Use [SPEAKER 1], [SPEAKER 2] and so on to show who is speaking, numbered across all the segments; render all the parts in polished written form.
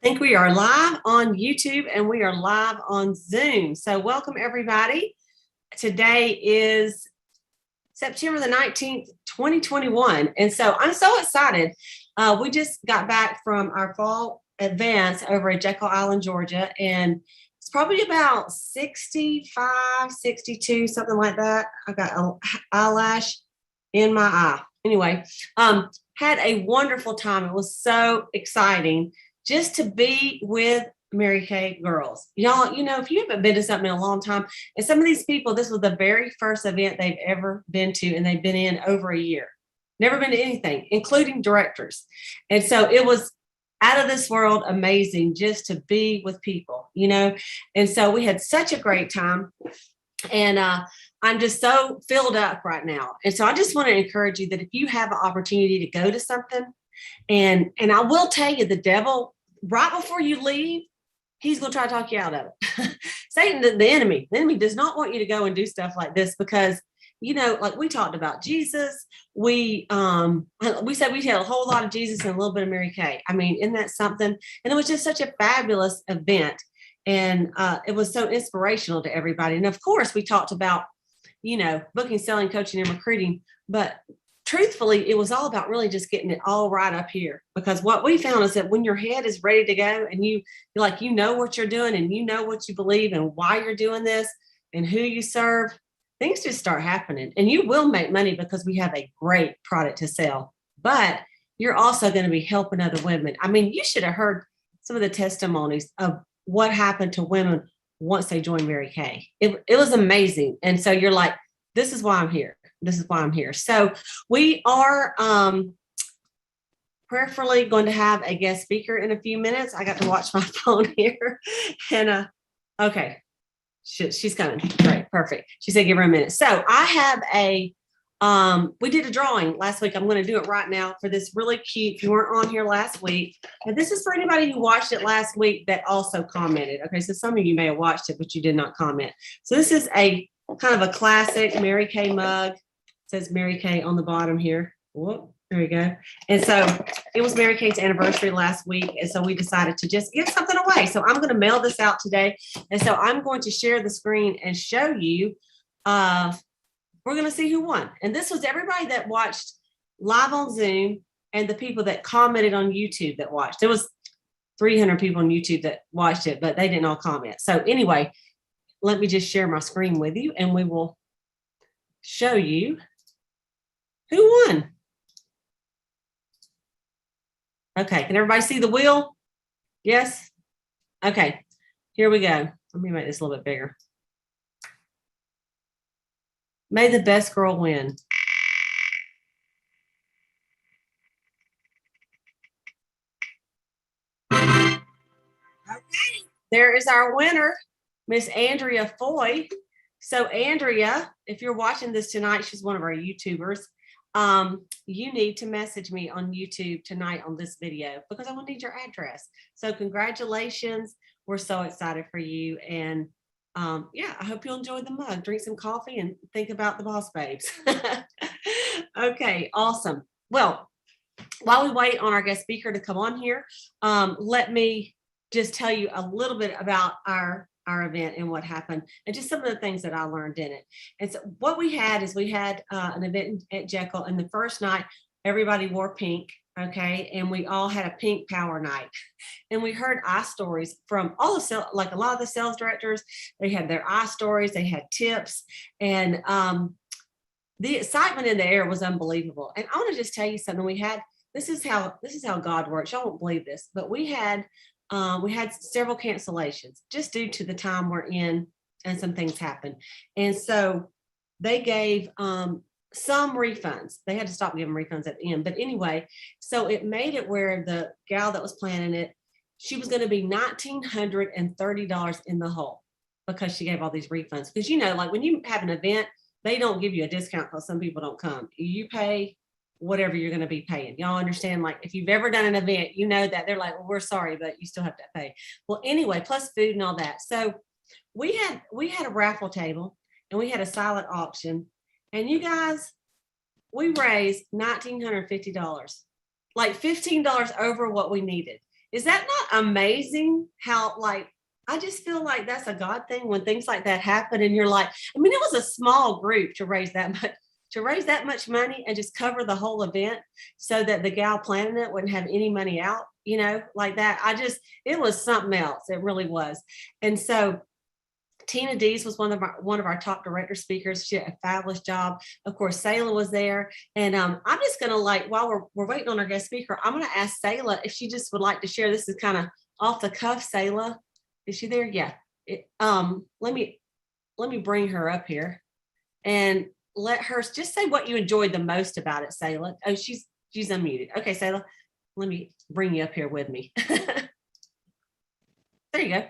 [SPEAKER 1] think we are live on YouTube and we are live on Zoom. So welcome everybody. Today is September the 19th, 2021. And so I'm so excited. We just got back from our fall advance over at Jekyll Island, Georgia. And it's probably about 65, 62, something like that. I got an eyelash in my eye. Anyway, had a wonderful time. It was so exciting just to be with Mary Kay girls. Y'all, if you haven't been to something in a long time, and some of these people, this was the very first event they've ever been to, and they've been in over a year. Never been to anything, including directors. And so it was out of this world amazing just to be with people, And so we had such a great time. And I'm just so filled up right now. And so I just want to encourage you that if you have an opportunity to go to something, and I will tell you, the devil, right before you leave, he's going to try to talk you out of it. Satan, the enemy does not want you to go and do stuff like this because, like we talked about Jesus, we said we had a whole lot of Jesus and a little bit of Mary Kay. I mean, isn't that something? And it was just such a fabulous event. And it was so inspirational to everybody. And of course, we talked about, booking, selling, coaching, and recruiting. But truthfully, it was all about really just getting it all right up here. Because what we found is that when your head is ready to go and you know what you're doing and you know what you believe and why you're doing this and who you serve, things just start happening. And you will make money because we have a great product to sell. But you're also going to be helping other women. I mean, you should have heard some of the testimonies of what happened to women once they joined Mary Kay. It was amazing. And so you're like, this is why I'm here. This is why I'm here. So we are prayerfully going to have a guest speaker in a few minutes. I got to watch my phone here. And okay, she's coming. Great, perfect. She said, give her a minute. So I have we did a drawing last week. I'm going to do it right now for this really cute, if you weren't on here last week. And this is for anybody who watched it last week that also commented. Okay, so some of you may have watched it, but you did not comment. So this is a kind of a classic Mary Kay mug. It says Mary Kay on the bottom here. Whoop, there we go. And so it was Mary Kay's anniversary last week. And so we decided to just give something away. So I'm going to mail this out today. And so I'm going to share the screen and show you. We're going to see who won. And this was everybody that watched live on Zoom and the people that commented on YouTube that watched. There was 300 people on YouTube that watched it, but they didn't all comment. So anyway, let me just share my screen with you and we will show you who won. Okay, can everybody see the wheel? Yes? Okay, here we go. Let me make this a little bit bigger. May the best girl win. Okay, there is our winner, Miss Andrea Foy. So Andrea, if you're watching this tonight, she's one of our YouTubers. You need to message me on YouTube tonight on this video because I will need your address. So congratulations. We're so excited for you. And yeah, I hope you'll enjoy the mug, drink some coffee and think about the Boss Babes. Okay, awesome. Well, while we wait on our guest speaker to come on here, let me just tell you a little bit about our event and what happened and just some of the things that I learned in it. And so what we had is an event at Jekyll, and the first night everybody wore pink. Okay. And we all had a pink power night and we heard eye stories from all the a lot of the sales directors. They had their eye stories, they had tips, and the excitement in the air was unbelievable. And I want to just tell you something. This is how God works. Y'all won't believe this, but we had several cancellations just due to the time we're in and some things happened. And so they gave some refunds. They had to stop giving refunds at the end. But anyway, so it made it where the gal that was planning it, she was going to be $1,930 in the hole because she gave all these refunds. Because, like when you have an event, they don't give you a discount because some people don't come. You pay whatever you're going to be paying. Y'all understand? Like if you've ever done an event, you know that they're like, well, we're sorry, but you still have to pay. Well, anyway, plus food and all that. So we had a raffle table and we had a silent auction. And you guys, we raised $1,950, like $15 over what we needed. Is that not amazing how, like, I just feel like that's a God thing when things like that happen and you're like, I mean, it was a small group to raise that much money and just cover the whole event so that the gal planning it wouldn't have any money out, like that. It was something else. It really was. And so Tina Dees was one of our top director speakers. She did a fabulous job. Of course, Sayla was there. And I'm just going to, while we're waiting on our guest speaker, I'm going to ask Sayla if she just would like to share. This is kind of off the cuff. Sayla, is she there? Yeah. Let me bring her up here and let her just say what you enjoyed the most about it, Sayla. Oh, she's unmuted. Okay, Sayla, let me bring you up here with me. There you go.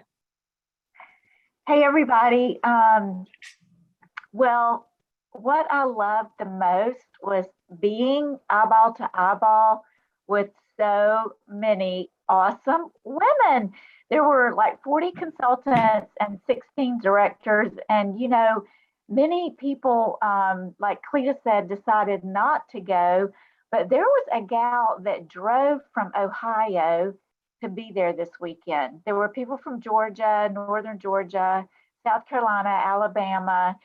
[SPEAKER 2] Hey, everybody. Well, what I loved the most was being eyeball to eyeball with so many awesome women. There were like 40 consultants and 16 directors. And, many people, like Cleta said, decided not to go. But there was a gal that drove from Ohio to be there this weekend. There were people from Georgia, Northern Georgia, South Carolina, Alabama.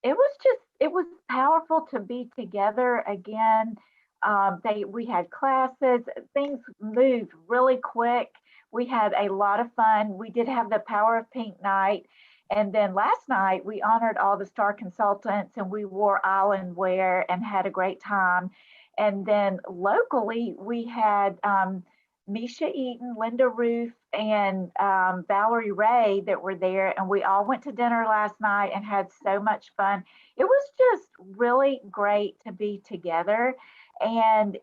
[SPEAKER 2] It was powerful to be together again. We had classes, things moved really quick. We had a lot of fun. We did have the Power of Pink night. And then last night we honored all the star consultants and we wore island wear and had a great time. And then locally we had Misha Eaton, Linda Ruth, and Valerie Ray that were there. And we all went to dinner last night and had so much fun. It was just really great to be together. And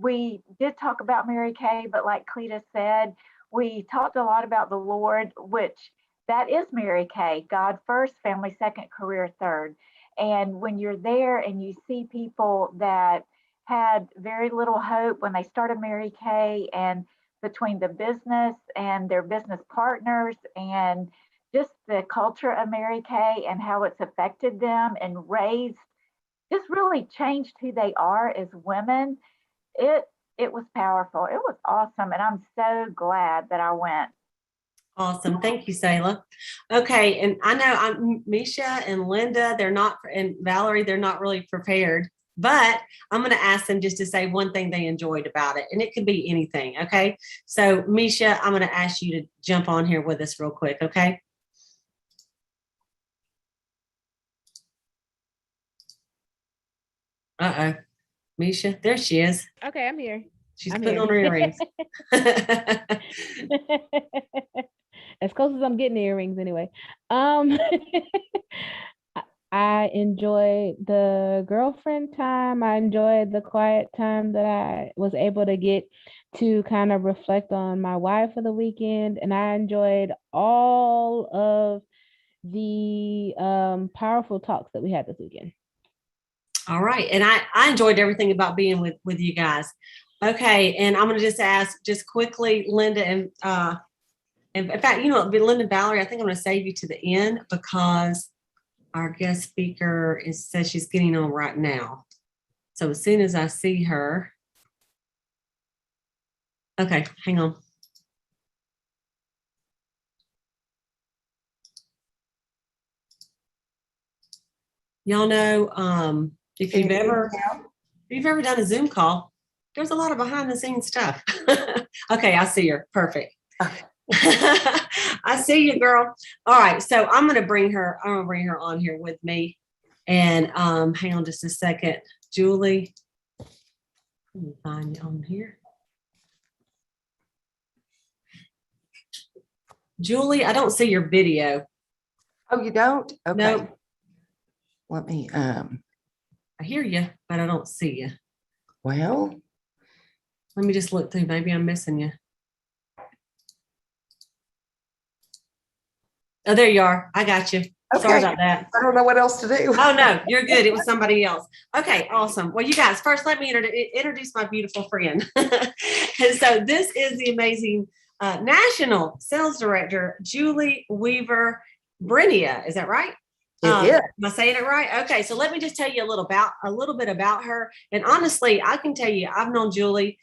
[SPEAKER 2] we did talk about Mary Kay, but like Cleta said, we talked a lot about the Lord, which that is Mary Kay, God first, family second, career third. And when you're there and you see people that had very little hope when they started Mary Kay, and between the business and their business partners and just the culture of Mary Kay and how it's affected them and raised, just really changed who they are as women. It was powerful. It was awesome. And I'm so glad that I went.
[SPEAKER 1] Awesome. Thank you, Sayla. Okay. And I know Misha and Linda, and Valerie, they're not really prepared, but I'm going to ask them just to say one thing they enjoyed about it. And it could be anything. Okay. So Misha, I'm going to ask you to jump on here with us real quick. Okay. Uh-oh. Misha, there she is.
[SPEAKER 3] Okay, I'm here.
[SPEAKER 1] She's putting on her earrings.
[SPEAKER 3] As close as I'm getting the earrings anyway. I enjoyed the girlfriend time. I enjoyed the quiet time that I was able to get to kind of reflect on my wife for the weekend. And I enjoyed all of the powerful talks that we had this weekend.
[SPEAKER 1] All right. And I enjoyed everything about being with you guys. Okay. And I'm going to just ask just quickly, Linda, and in fact, Linda and Valerie, I think I'm going to save you to the end because our guest speaker says she's getting on right now. So as soon as I see her. Okay, hang on. Y'all know, if you've ever done a Zoom call, there's a lot of behind the scenes stuff. Okay, I see her. Perfect. Okay. I see you, girl. All right, so I'm gonna bring her on here with me. And hang on just a second. Julie, let me find you on here. Julie, I don't see your video.
[SPEAKER 4] Oh, you don't? Okay.
[SPEAKER 1] Nope.
[SPEAKER 4] Let me
[SPEAKER 1] I hear you, but I don't see you.
[SPEAKER 4] Well,
[SPEAKER 1] let me just look through. Maybe I'm missing you. Oh, there you are. I got you. Okay. Sorry about that.
[SPEAKER 4] I don't know what else to do.
[SPEAKER 1] Oh, no, you're good. It was somebody else. Okay, awesome. Well, you guys, first, let me introduce my beautiful friend. And so this is the amazing National Sales Director, Julie Weaver Brenia. Is that right?
[SPEAKER 4] Yeah.
[SPEAKER 1] Am I saying it right? Okay, so let me just tell you a little bit about her. And honestly, I can tell you, I've known Julie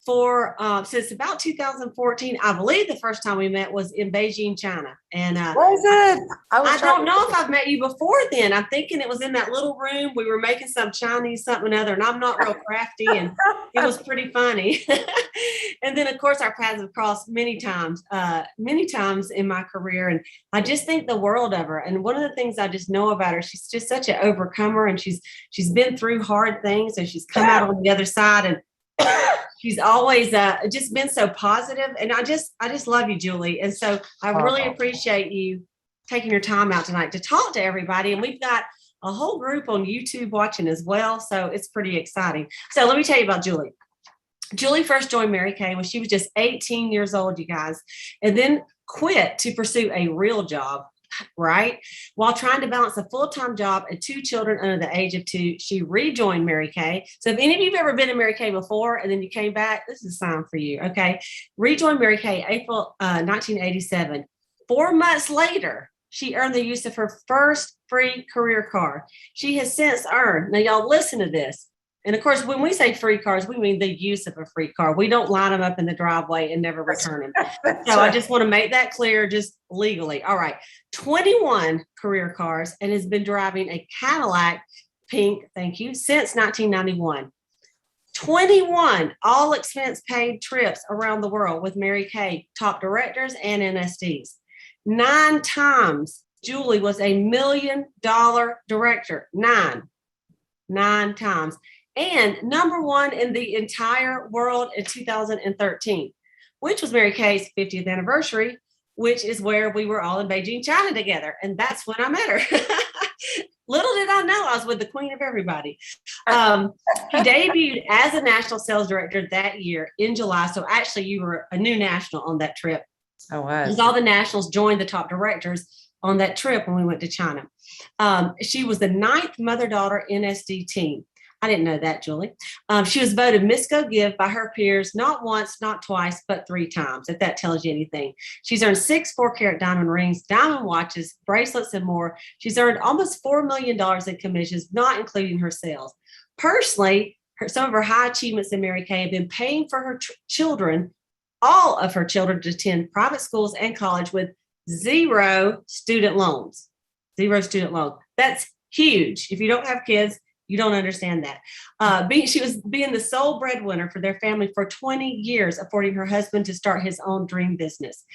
[SPEAKER 1] for since about 2014. I believe the first time we met was in Beijing, China. And
[SPEAKER 4] Was it?
[SPEAKER 1] I don't know if I've met you before then. I'm thinking it was in that little room. We were making some Chinese something or other, and I'm not real crafty, and it was pretty funny. And then, of course, our paths have crossed many times in my career. And I just think the world of her. And one of the things I just know about her, she's just such an overcomer, and she's been through hard things, and she's come out on the other side. And she's always just been so positive. And I just love you, Julie. And so I really appreciate you taking your time out tonight to talk to everybody. And we've got a whole group on YouTube watching as well. So it's pretty exciting. So let me tell you about Julie. Julie first joined Mary Kay when she was just 18 years old, you guys, and then quit to pursue a real job, right? While trying to balance a full-time job and 2 children under the age of 2, she rejoined Mary Kay. So if any of you have ever been in Mary Kay before and then you came back, this is a sign for you, okay? Rejoined Mary Kay April 1987. 4 months later, she earned the use of her first free career card. She has since earned, now y'all listen to this, and of course, when we say free cards, we mean the use of a free card. We don't line them up in the driveway and never return them. So I just want to make that clear, just legally. All right. 21 career cars, and has been driving a Cadillac pink, thank you, since 1991. 21 all expense paid trips around the world with Mary Kay, top directors and NSDs. 9 times Julie was a $1 million director. 9 times. And #1 in the entire world in 2013, which was Mary Kay's 50th anniversary, which is where we were all in Beijing, China together. And that's when I met her. Little did I know I was with the queen of everybody. She debuted as a national sales director that year in July. So actually you were a new national on that trip.
[SPEAKER 4] I was.
[SPEAKER 1] Because all the nationals joined the top directors on that trip when we went to China. She was the 9th mother-daughter NSD team. I didn't know that, Julie. She was voted Miss Go Give by her peers, not once, not twice, but 3 times, if that tells you anything. She's earned 6 4-carat diamond rings, diamond watches, bracelets, and more. She's earned almost $4 million in commissions, not including her sales. Personally, some of her high achievements in Mary Kay have been paying for her children, all of her children, to attend private schools and college with 0 student loans. 0 student loans. That's huge. If you don't have kids, you don't understand that. She was being the sole breadwinner for their family for 20 years, affording her husband to start his own dream business.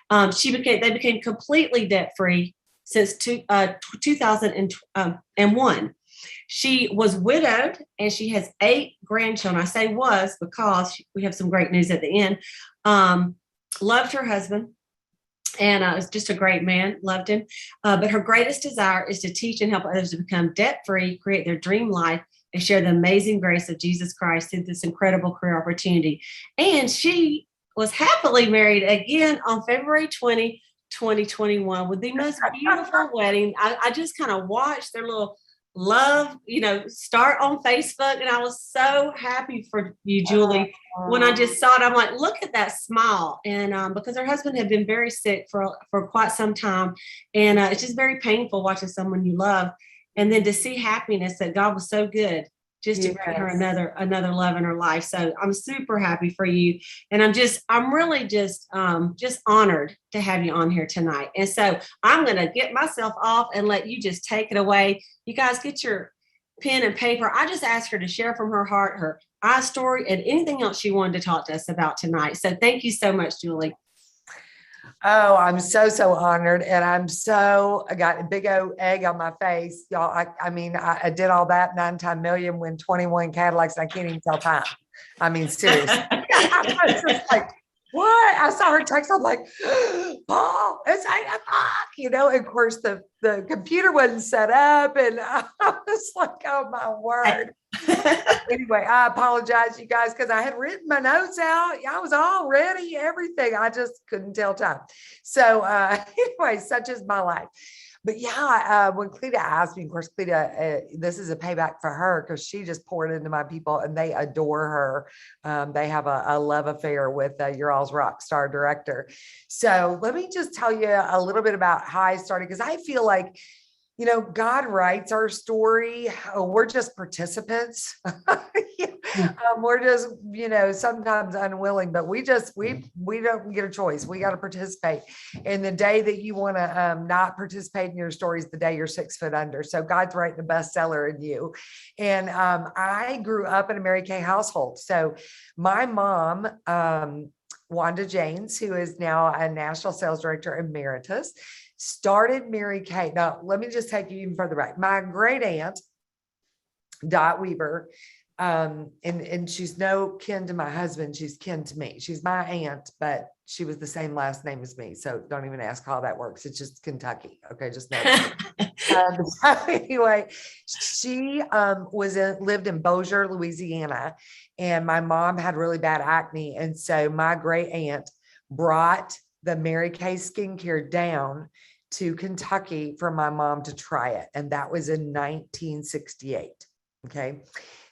[SPEAKER 1] They became completely debt-free since 2001. She was widowed, and she has 8 grandchildren. I say was because we have some great news at the end. Loved her husband. And is just a great man, loved him. But her greatest desire is to teach and help others to become debt-free, create their dream life, and share the amazing grace of Jesus Christ through this incredible career opportunity. And she was happily married again on February 20, 2021 with the most beautiful wedding. I just kind of watched their little love, start on Facebook. And I was so happy for you, Julie. When I just saw it, I'm like, look at that smile. And because her husband had been very sick for quite some time. And it's just very painful watching someone you love. And then to see happiness, that God was so good just to bring her another love in her life. So I'm super happy for you. And I'm really just honored to have you on here tonight. And so I'm going to get myself off and let you just take it away. You guys get your pen and paper. I just asked her to share from her heart, her story, and anything else she wanted to talk to us about tonight. So thank you so much, Julie.
[SPEAKER 4] Oh, I'm so honored. And I got a big old egg on my face. Y'all, I did all that 9 times million, win 21 Cadillacs. I can't even tell time. I mean, seriously. I was just like, what? I saw her text. I'm like, Paul, it's 8 o'clock, and of course the computer wasn't set up. And I was like, oh my word. Anyway, I apologize, you guys, because I had written my notes out. I was all ready, everything. I just couldn't tell time. So anyway, such is my life. But yeah, when Cleta asked me, of course, Cleta, this is a payback for her because she just poured into my people and they adore her. They have a love affair with your all's rock star director. So let me just tell you a little bit about how I started, because I feel like, God writes our story. We're just participants. We're just, sometimes unwilling, but we don't get a choice. We got to participate. And the day that you want to not participate in your story is the day you're 6 foot under. So God's writing a bestseller in you. And I grew up in a Mary Kay household. So my mom, Wanda Janes, who is now a national sales director emeritus, started Mary Kay. Now, let me just take you even further back. My great aunt, Dot Weaver, and she's no kin to my husband. She's kin to me. She's my aunt, but she was the same last name as me. So don't even ask how that works. It's just Kentucky. Okay, just know that. So anyway, she lived in Bossier, Louisiana, and my mom had really bad acne. And so my great aunt brought the Mary Kay skincare down to Kentucky for my mom to try it. And that was in 1968. Okay.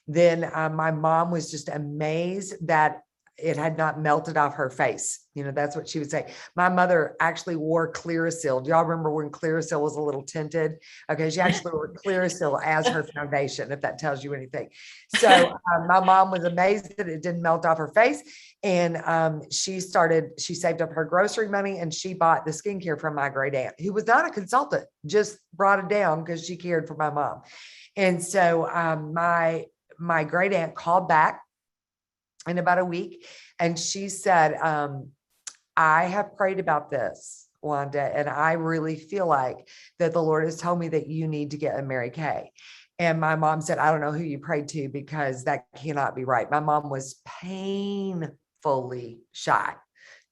[SPEAKER 4] Then my mom was just amazed that it had not melted off her face. That's what she would say. My mother actually wore Clearasil. Do y'all remember when Clearasil was a little tinted? Okay. She actually wore Clearasil as her foundation, if that tells you anything. So my mom was amazed that it didn't melt off her face. And she saved up her grocery money and she bought the skincare from my great aunt, who was not a consultant, just brought it down because she cared for my mom. And so my great aunt called back in about a week and she said, I have prayed about this, Wanda, and I really feel like that the Lord has told me that you need to get a Mary Kay. And my mom said, I don't know who you prayed to because that cannot be right. My mom was painfully shy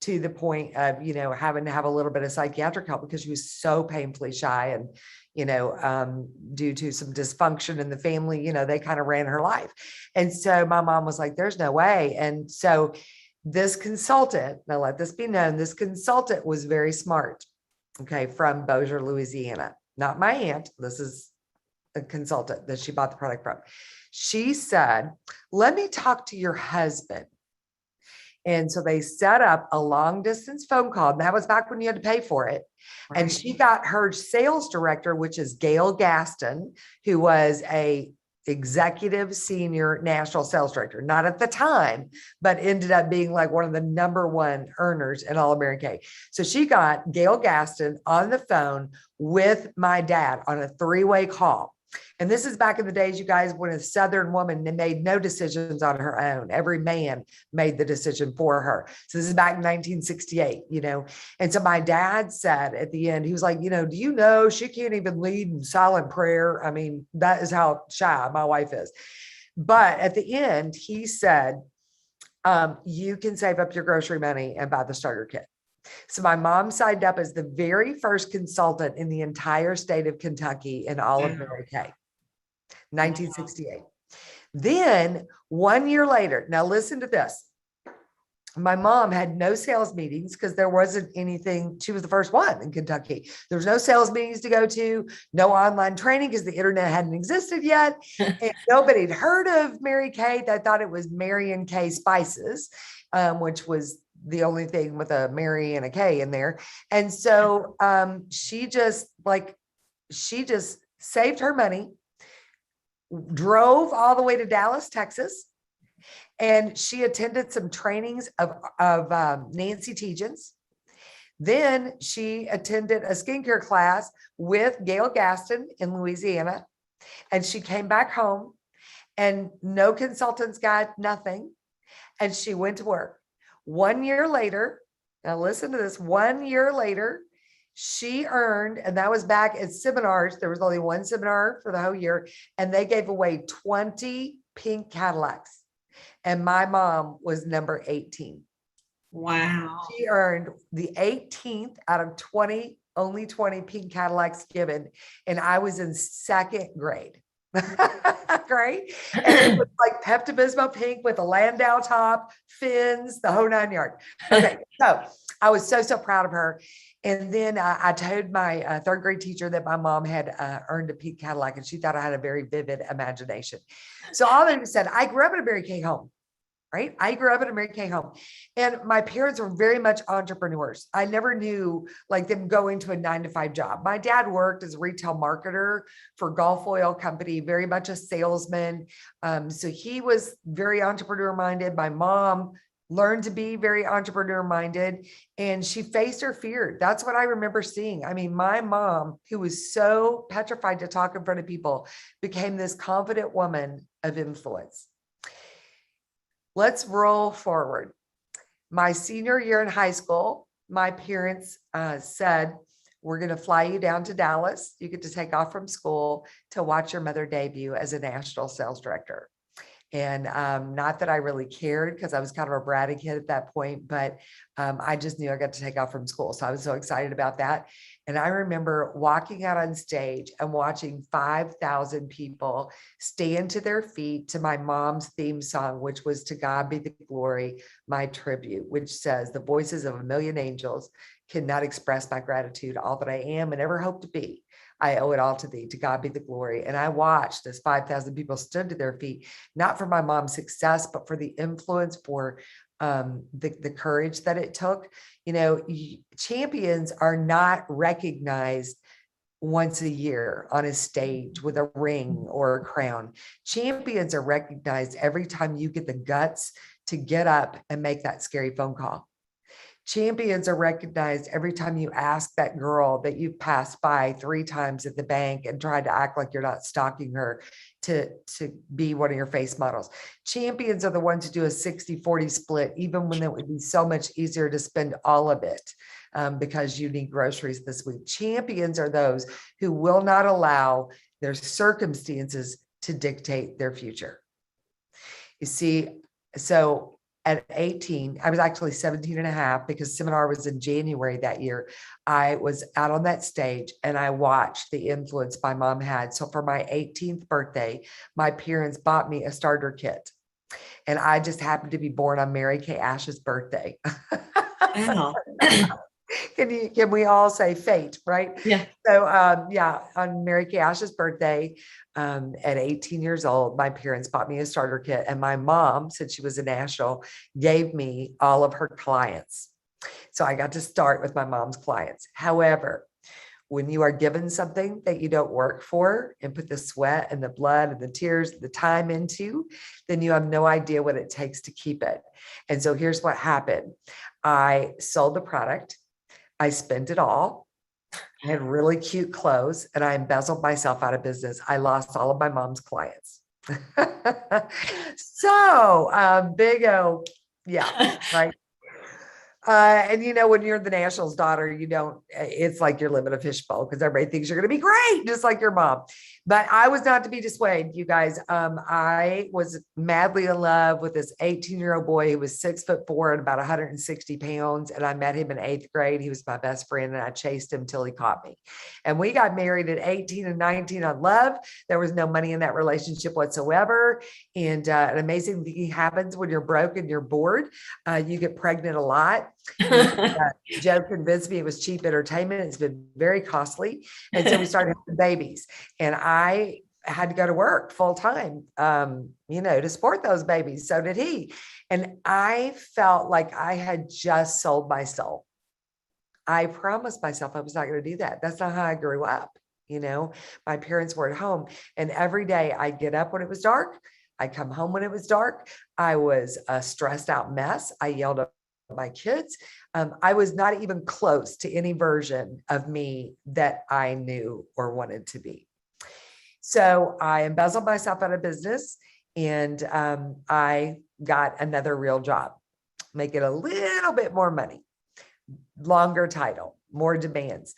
[SPEAKER 4] to the point of, having to have a little bit of psychiatric help because she was so painfully shy and, due to some dysfunction in the family, they kind of ran her life. And so my mom was like, there's no way. And so this consultant, now let this be known, this consultant was very smart. Okay. From Bossier, Louisiana, not my aunt. This is a consultant that she bought the product from. She said, let me talk to your husband. And so they set up a long distance phone call. And that was back when you had to pay for it. Right. And she got her sales director, which is Gail Gaston, who was a executive senior national sales director, not at the time, but ended up being like one of the #1 earners in all of Mary Kay. So she got Gail Gaston on the phone with my dad on a 3-way call. And this is back in the days, you guys, when a Southern woman made no decisions on her own. Every man made the decision for her. So this is back in 1968, And so my dad said at the end, he was like, do you know she can't even lead in silent prayer? I mean, that is how shy my wife is. But at the end, he said, you can save up your grocery money and buy the starter kit. So my mom signed up as the very first consultant in the entire state of Kentucky in all of Mary Kay, 1968. Then 1 year later, now listen to this. My mom had no sales meetings because there wasn't anything. She was the first one in Kentucky. There was no sales meetings to go to, no online training because the internet hadn't existed yet. And nobody had heard of Mary Kay. They thought it was Marion K Spices, which was the only thing with a Mary and a K in there. And so she just saved her money, drove all the way to Dallas, Texas, and she attended some trainings of Nancy Tegens. Then she attended a skincare class with Gail Gaston in Louisiana, and she came back home and no consultants got nothing. And she went to work. 1 year later, now listen to this, 1 year later, she earned, and that was back at seminars. There was only one seminar for the whole year, and they gave away 20 pink Cadillacs. And my mom was number 18.
[SPEAKER 1] Wow.
[SPEAKER 4] She earned the 18th out of only 20 pink Cadillacs given. And I was in 2nd grade. Great. And it was like Pepto-Bismol pink with a Landau top, fins, the whole 9 yards. Okay. So I was so proud of her. And then I told my 3rd grade teacher that my mom had earned a pink Cadillac, and she thought I had a very vivid imagination. So all of them said, I grew up in a Mary Kay home. right? I grew up in a Mary Kay home, and my parents were very much entrepreneurs. I never knew like them going to a 9-to-5 job. My dad worked as a retail marketer for Gulf Oil Company, very much a salesman. So he was very entrepreneur minded. My mom learned to be very entrepreneur minded, and she faced her fear. That's what I remember seeing. I mean, my mom, who was so petrified to talk in front of people, became this confident woman of influence. Let's roll forward. My senior year in high school, my parents said, we're going to fly you down to Dallas. You get to take off from school to watch your mother debut as a national sales director. And not that I really cared, because I was kind of a bratty kid at that point, but I just knew I got to take off from school. So I was so excited about that. And I remember walking out on stage and watching 5,000 people stand to their feet to my mom's theme song, which was "To God Be the Glory, My Tribute," which says, "The voices of a million angels cannot express my gratitude, all that I am and ever hope to be. I owe it all to thee. To God be the glory." And I watched as 5,000 people stood to their feet, not for my mom's success, but for the influence, for the courage that it took. You know, champions are not recognized once a year on a stage with a ring or a crown. Champions are recognized every time you get the guts to get up and make that scary phone call. Champions are recognized every time you ask that girl that you've passed by 3 times at the bank and tried to act like you're not stalking her to be one of your face models. Champions are the ones who do a 60-40 split, even when it would be so much easier to spend all of it because you need groceries this week. Champions are those who will not allow their circumstances to dictate their future. You see, so at 18, I was actually 17 and a half, because seminar was in January that year. I was out on that stage and I watched the influence my mom had. So for my 18th birthday, my parents bought me a starter kit. And I just happened to be born on Mary Kay Ash's birthday.
[SPEAKER 1] Wow.
[SPEAKER 4] Can we all say fate, right?
[SPEAKER 1] Yeah.
[SPEAKER 4] So yeah, on Mary Kay Ash's birthday, at 18 years old, my parents bought me a starter kit, and my mom, since she was a national, gave me all of her clients. So I got to start with my mom's clients. However, when you are given something that you don't work for and put the sweat and the blood and the tears, the time into, then you have no idea what it takes to keep it. And so here's what happened. I sold the product. I spent it all. I had really cute clothes, and I embezzled myself out of business. I lost all of my mom's clients. So big O, yeah, right. And you know, when you're the national's daughter, you don't, it's like you're living a fishbowl because everybody thinks you're going to be great, just like your mom. But I was not to be dissuaded, you guys. I was madly in love with this 18-year-old boy who was 6'4" and about 160 pounds. And I met him in 8th grade. He was my best friend, and I chased him till he caught me. And we got married at 18 and 19 on love. There was no money in that relationship whatsoever. And an amazing thing happens when you're broke and you're bored. You get pregnant a lot. Joe convinced me it was cheap entertainment. It's been very costly. And so we started having babies, and I had to go to work full time, you know, to support those babies. So did he. And I felt like I had just sold my soul. I promised myself I was not going to do that. That's not how I grew up. You know, my parents were at home, and every day I'd get up when it was dark. I'd come home when it was dark. I was a stressed out mess. I yelled at my kids. I was not even close to any version of me that I knew or wanted to be. So I embezzled myself out of business, and I got another real job, making a little bit more money, longer title, more demands.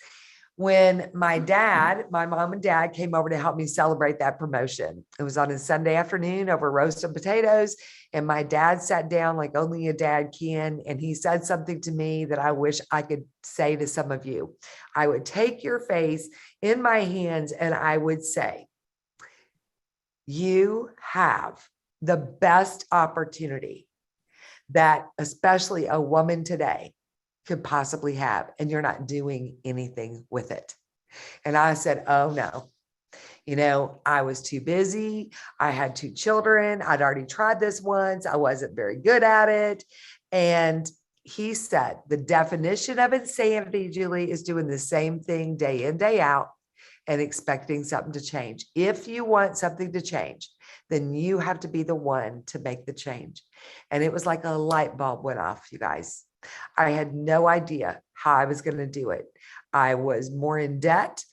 [SPEAKER 4] When my mom and dad came over to help me celebrate that promotion, it was on a Sunday afternoon over roasted potatoes. And my dad sat down like only a dad can. And he said something to me that I wish I could say to some of you. I would take your face in my hands and I would say, you have the best opportunity that especially a woman today could possibly have, and you're not doing anything with it. And I said, oh no, I was too busy. I had 2 children. I'd already tried this once. I wasn't very good at it. And he said, the definition of insanity, Julie, is doing the same thing day in, day out and expecting something to change. If you want something to change, then you have to be the one to make the change. And it was like a light bulb went off, you guys. I had no idea how I was going to do it. I was more in debt.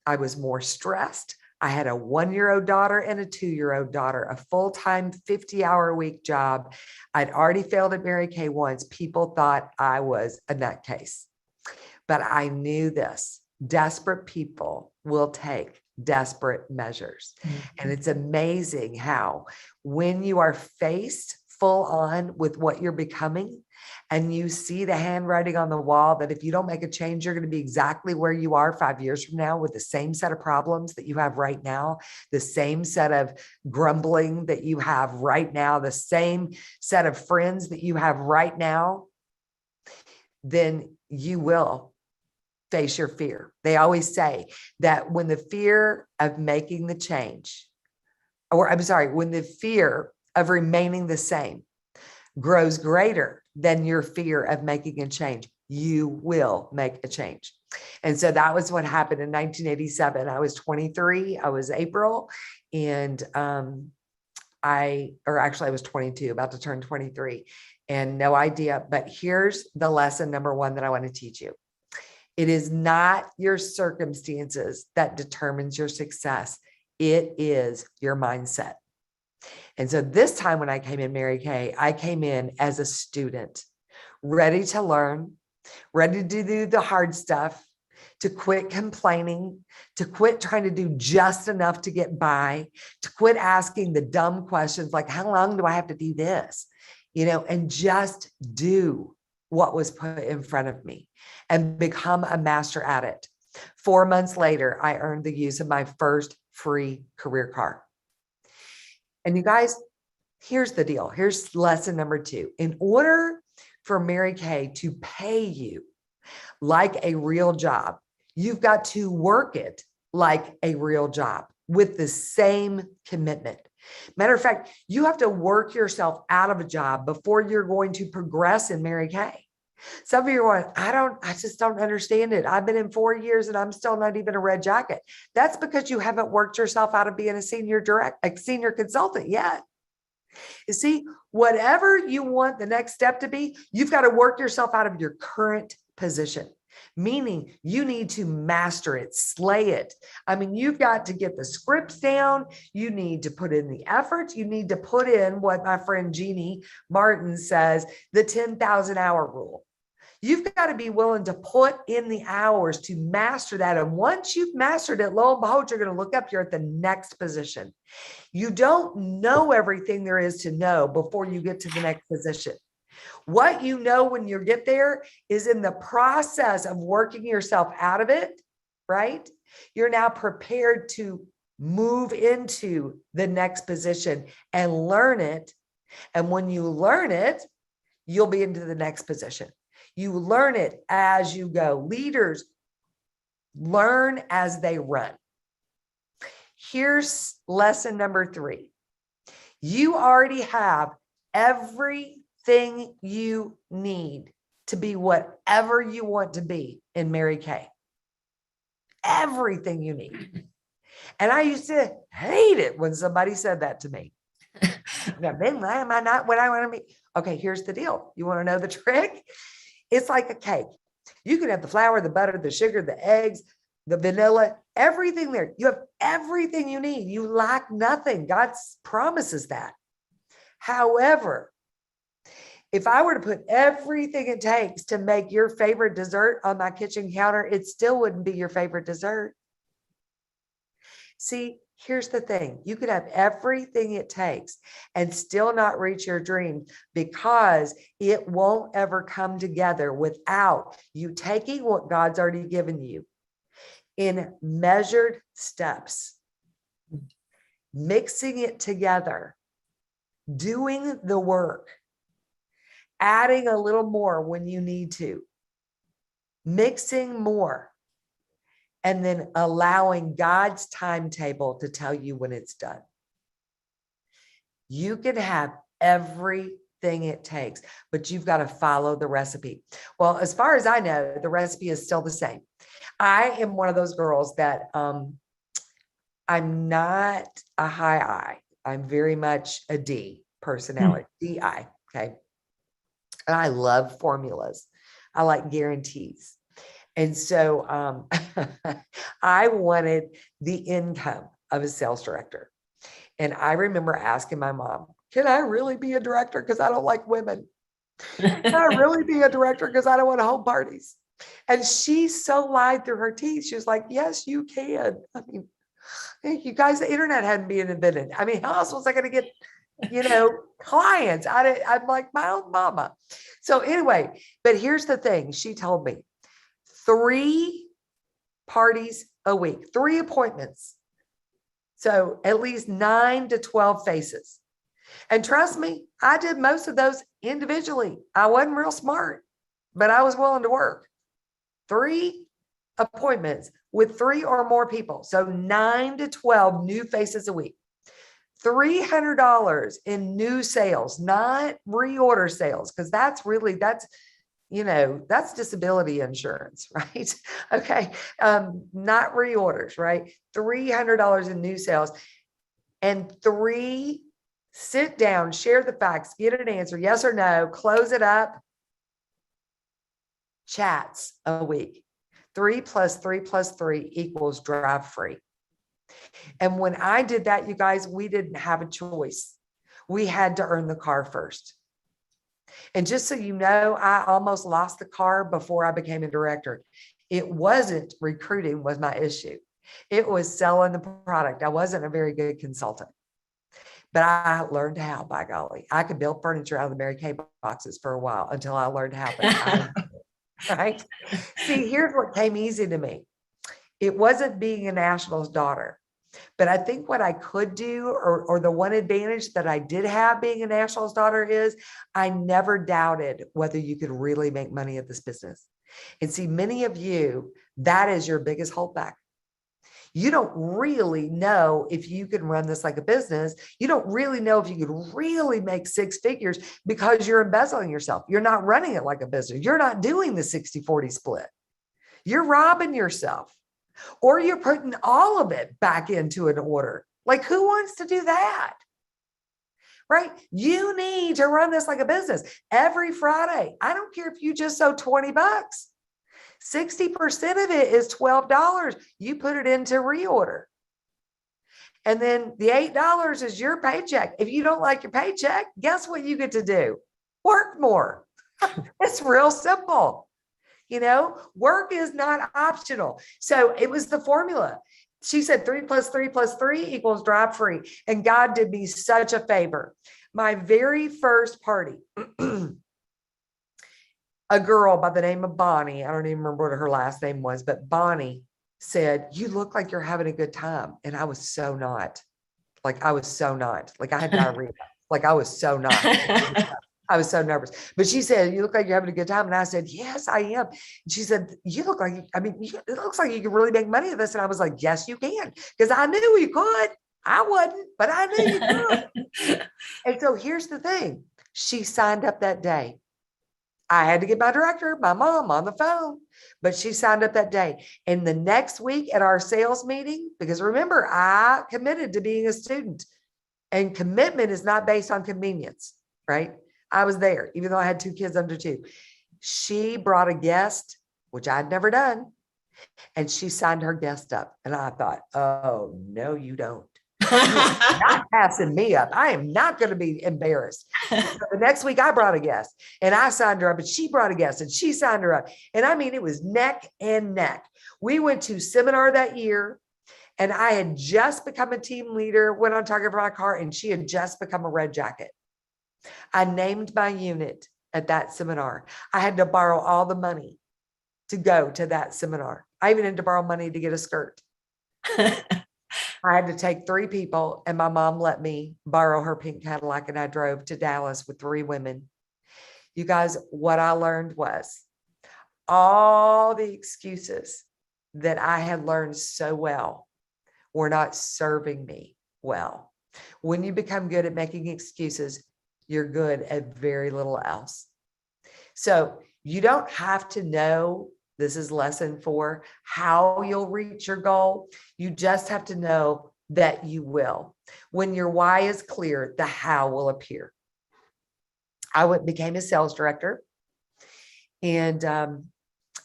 [SPEAKER 4] I was more stressed. I had a 1-year-old daughter and a 2-year-old daughter, a full-time 50-hour-a-week job. I'd already failed at Mary Kay once. People thought I was a nutcase. But I knew this. Desperate people will take desperate measures. And it's amazing how when you are faced full on with what you're becoming, and you see the handwriting on the wall that if you don't make a change, you're going to be exactly where you are 5 years from now with the same set of problems that you have right now, the same set of grumbling that you have right now, the same set of friends that you have right now, then you will face your fear. They always say that when the fear of making the change, when the fear of remaining the same grows greater than your fear of making a change, you will make a change. And so that was what happened in 1987. I was 23. I was April. And I was 22, about to turn 23, and no idea. But here's the lesson number 1 that I want to teach you. It is not your circumstances that determines your success. It is your mindset. And so this time when I came in Mary Kay, I came in as a student, ready to learn, ready to do the hard stuff, to quit complaining, to quit trying to do just enough to get by, to quit asking the dumb questions like, how long do I have to do this? And just do what was put in front of me and become a master at it. 4 months later, I earned the use of my first free career car. And you guys, here's the deal. Here's lesson number 2. In order for Mary Kay to pay you like a real job, you've got to work it like a real job with the same commitment. Matter of fact, you have to work yourself out of a job before you're going to progress in Mary Kay. Some of you are going, I just don't understand it. I've been in 4 years and I'm still not even a red jacket. That's because you haven't worked yourself out of being a senior consultant yet. You see, whatever you want the next step to be, you've got to work yourself out of your current position, meaning you need to master it, slay it. I mean, you've got to get the scripts down. You need to put in the effort. You need to put in what my friend Jeannie Martin says, the 10,000 hour rule. You've got to be willing to put in the hours to master that. And once you've mastered it, lo and behold, you're going to look up, you're at the next position. You don't know everything there is to know before you get to the next position. What you know when you get there is in the process of working yourself out of it, right? You're now prepared to move into the next position and learn it. And when you learn it, you'll be into the next position. You learn it as you go. Leaders learn as they run. Here's lesson number 3. You already have everything you need to be whatever you want to be in Mary Kay. Everything you need. And I used to hate it when somebody said that to me. Then why am I not what I want to be? Okay, here's the deal. You want to know the trick? It's like a cake. You can have the flour, the butter, the sugar, the eggs, the vanilla, everything there. You have everything you need. You lack nothing. God promises that. However, if I were to put everything it takes to make your favorite dessert on my kitchen counter, it still wouldn't be your favorite dessert. See, here's the thing. You could have everything it takes and still not reach your dream because it won't ever come together without you taking what God's already given you in measured steps, mixing it together, doing the work, adding a little more when you need to, mixing more, and then allowing God's timetable to tell you when it's done. You can have everything it takes, but you've got to follow the recipe. Well, as far as I know, the recipe is still the same. I am one of those girls that I'm not a high I. I'm very much a D personality, DI. Okay. And I love formulas. I like guarantees. And so I wanted the income of a sales director. And I remember asking my mom, can I really be a director? Because I don't like women. Can I really be a director? Because I don't want to hold parties. And she so lied through her teeth. She was like, yes, you can. I mean, you guys, the internet hadn't been invented. I mean, how else was I going to get, clients? I'm like my own mama. So anyway, but here's the thing. She told me 3 parties a week, 3 appointments. So at least 9 to 12 faces. And trust me, I did most of those individually. I wasn't real smart, but I was willing to work. 3 appointments with 3 or more people. So 9 to 12 new faces a week. $300 in new sales, not reorder sales, because that's disability insurance, right? Okay. Not reorders, right? $300 in new sales, and 3 sit down, share the facts, get an answer, yes or no, close it up, chats a week. 3 + 3 + 3 equals drive free. And when I did that, you guys, we didn't have a choice. We had to earn the car first. And just so you know, I almost lost the car before I became a director. It wasn't recruiting was my issue. It was selling the product. I wasn't a very good consultant, but I learned how, by golly. I could build furniture out of the Mary Kay boxes for a while until I learned how. Right? See, here's what came easy to me. It wasn't being a national's daughter. But I think what I could do, or the one advantage that I did have being a national's daughter, is I never doubted whether you could really make money at this business. And see, many of you, that is your biggest holdback. You don't really know if you can run this like a business. You don't really know if you could really make 6 figures because you're embezzling yourself. You're not running it like a business. You're not doing the 60-40 split. You're robbing yourself. Or you're putting all of it back into an order. Like, who wants to do that? Right? You need to run this like a business every Friday. I don't care if you just sold $20. 60% of it is $12. You put it into reorder. And then the $8 is your paycheck. If you don't like your paycheck, guess what you get to do? Work more. It's real simple. Work is not optional. So it was the formula. She said 3 + 3 + 3 equals drive free. And God did me such a favor. My very first party, a girl by the name of Bonnie, I don't even remember what her last name was, but Bonnie said, you look like you're having a good time. And I was so not. Like, I had diarrhea. Like, I was so not. I was so nervous, but she said, you look like you're having a good time. And I said, yes, I am. And she said, it looks like you can really make money of this. And I was like, yes, you can. Because I knew you could. I wouldn't, but I knew you could. And so here's the thing. She signed up that day. I had to get my director, my mom, on the phone, but she signed up that day. And the next week at our sales meeting, because remember, I committed to being a student, and commitment is not based on convenience, right? I was there, even though I had 2 kids under 2. She brought a guest, which I'd never done, and she signed her guest up. And I thought, oh, no, you don't. You're not passing me up. I am not going to be embarrassed. So the next week I brought a guest and I signed her up, and she brought a guest and she signed her up. And I mean, it was neck and neck. We went to seminar that year, and I had just become a team leader, went on target for my car, and she had just become a red jacket. I named my unit at that seminar. I had to borrow all the money to go to that seminar. I even had to borrow money to get a skirt. I had to take 3 people, and my mom let me borrow her pink Cadillac, and I drove to Dallas with 3 women. You guys, what I learned was all the excuses that I had learned so well were not serving me well. When you become good at making excuses, you're good at very little else. So you don't have to know, this is lesson 4, how you'll reach your goal. You just have to know that you will. When your why is clear, the how will appear. I became a sales director. And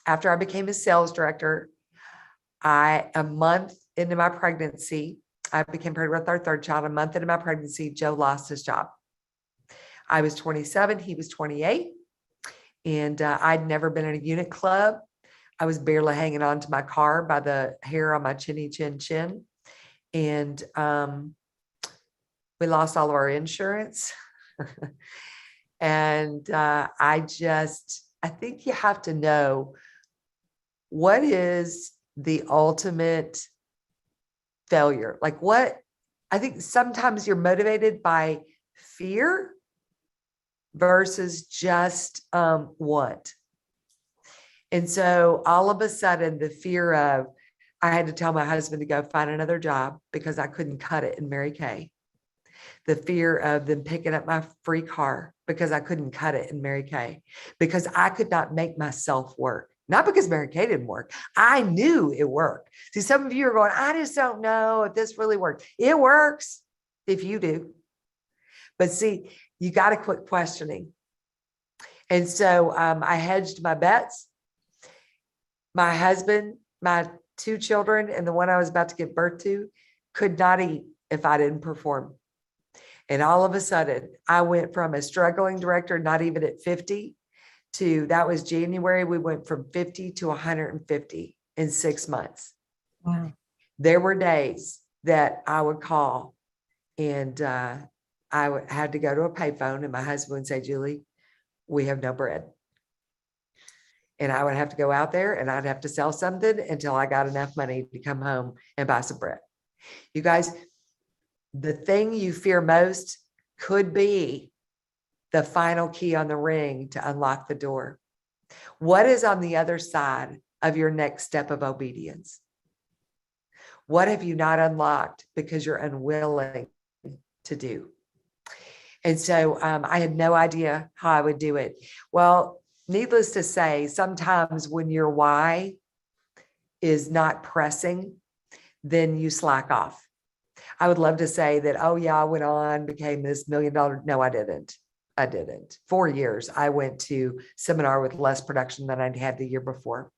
[SPEAKER 4] after I became a sales director, a month into my pregnancy, I became pregnant with our 3rd child. A month into my pregnancy, Joe lost his job. I was 27, he was 28. And I'd never been in a unit club. I was barely hanging on to my car by the hair on my chinny chin. And we lost all of our insurance. And I think you have to know what is the ultimate failure. Like I think sometimes you're motivated by fear versus just want. And so all of a sudden, the fear of, I had to tell my husband to go find another job because I couldn't cut it in Mary Kay. The fear of them picking up my free car because I couldn't cut it in Mary Kay, because I could not make myself work. Not because Mary Kay didn't work. I knew it worked. See, some of you are going, I just don't know if this really works. It works if you do. But see, you got to quit questioning. And so I hedged my bets. My husband, my 2 children, and the one I was about to give birth to could not eat if I didn't perform. And all of a sudden, I went from a struggling director, not even at 50, to, that was January, we went from 50 to 150 in 6 months.
[SPEAKER 1] Wow.
[SPEAKER 4] There were days that I would call and had to go to a payphone, and my husband would say, Julie, we have no bread. And I would have to go out there and I'd have to sell something until I got enough money to come home and buy some bread. You guys, the thing you fear most could be the final key on the ring to unlock the door. What is on the other side of your next step of obedience? What have you not unlocked because you're unwilling to do? And so I had no idea how I would do it. Well, needless to say, sometimes when your why is not pressing, then you slack off. I would love to say that, oh yeah, I went on, became this $1 million. No, I didn't. 4 years. I went to seminar with less production than I'd had the year before.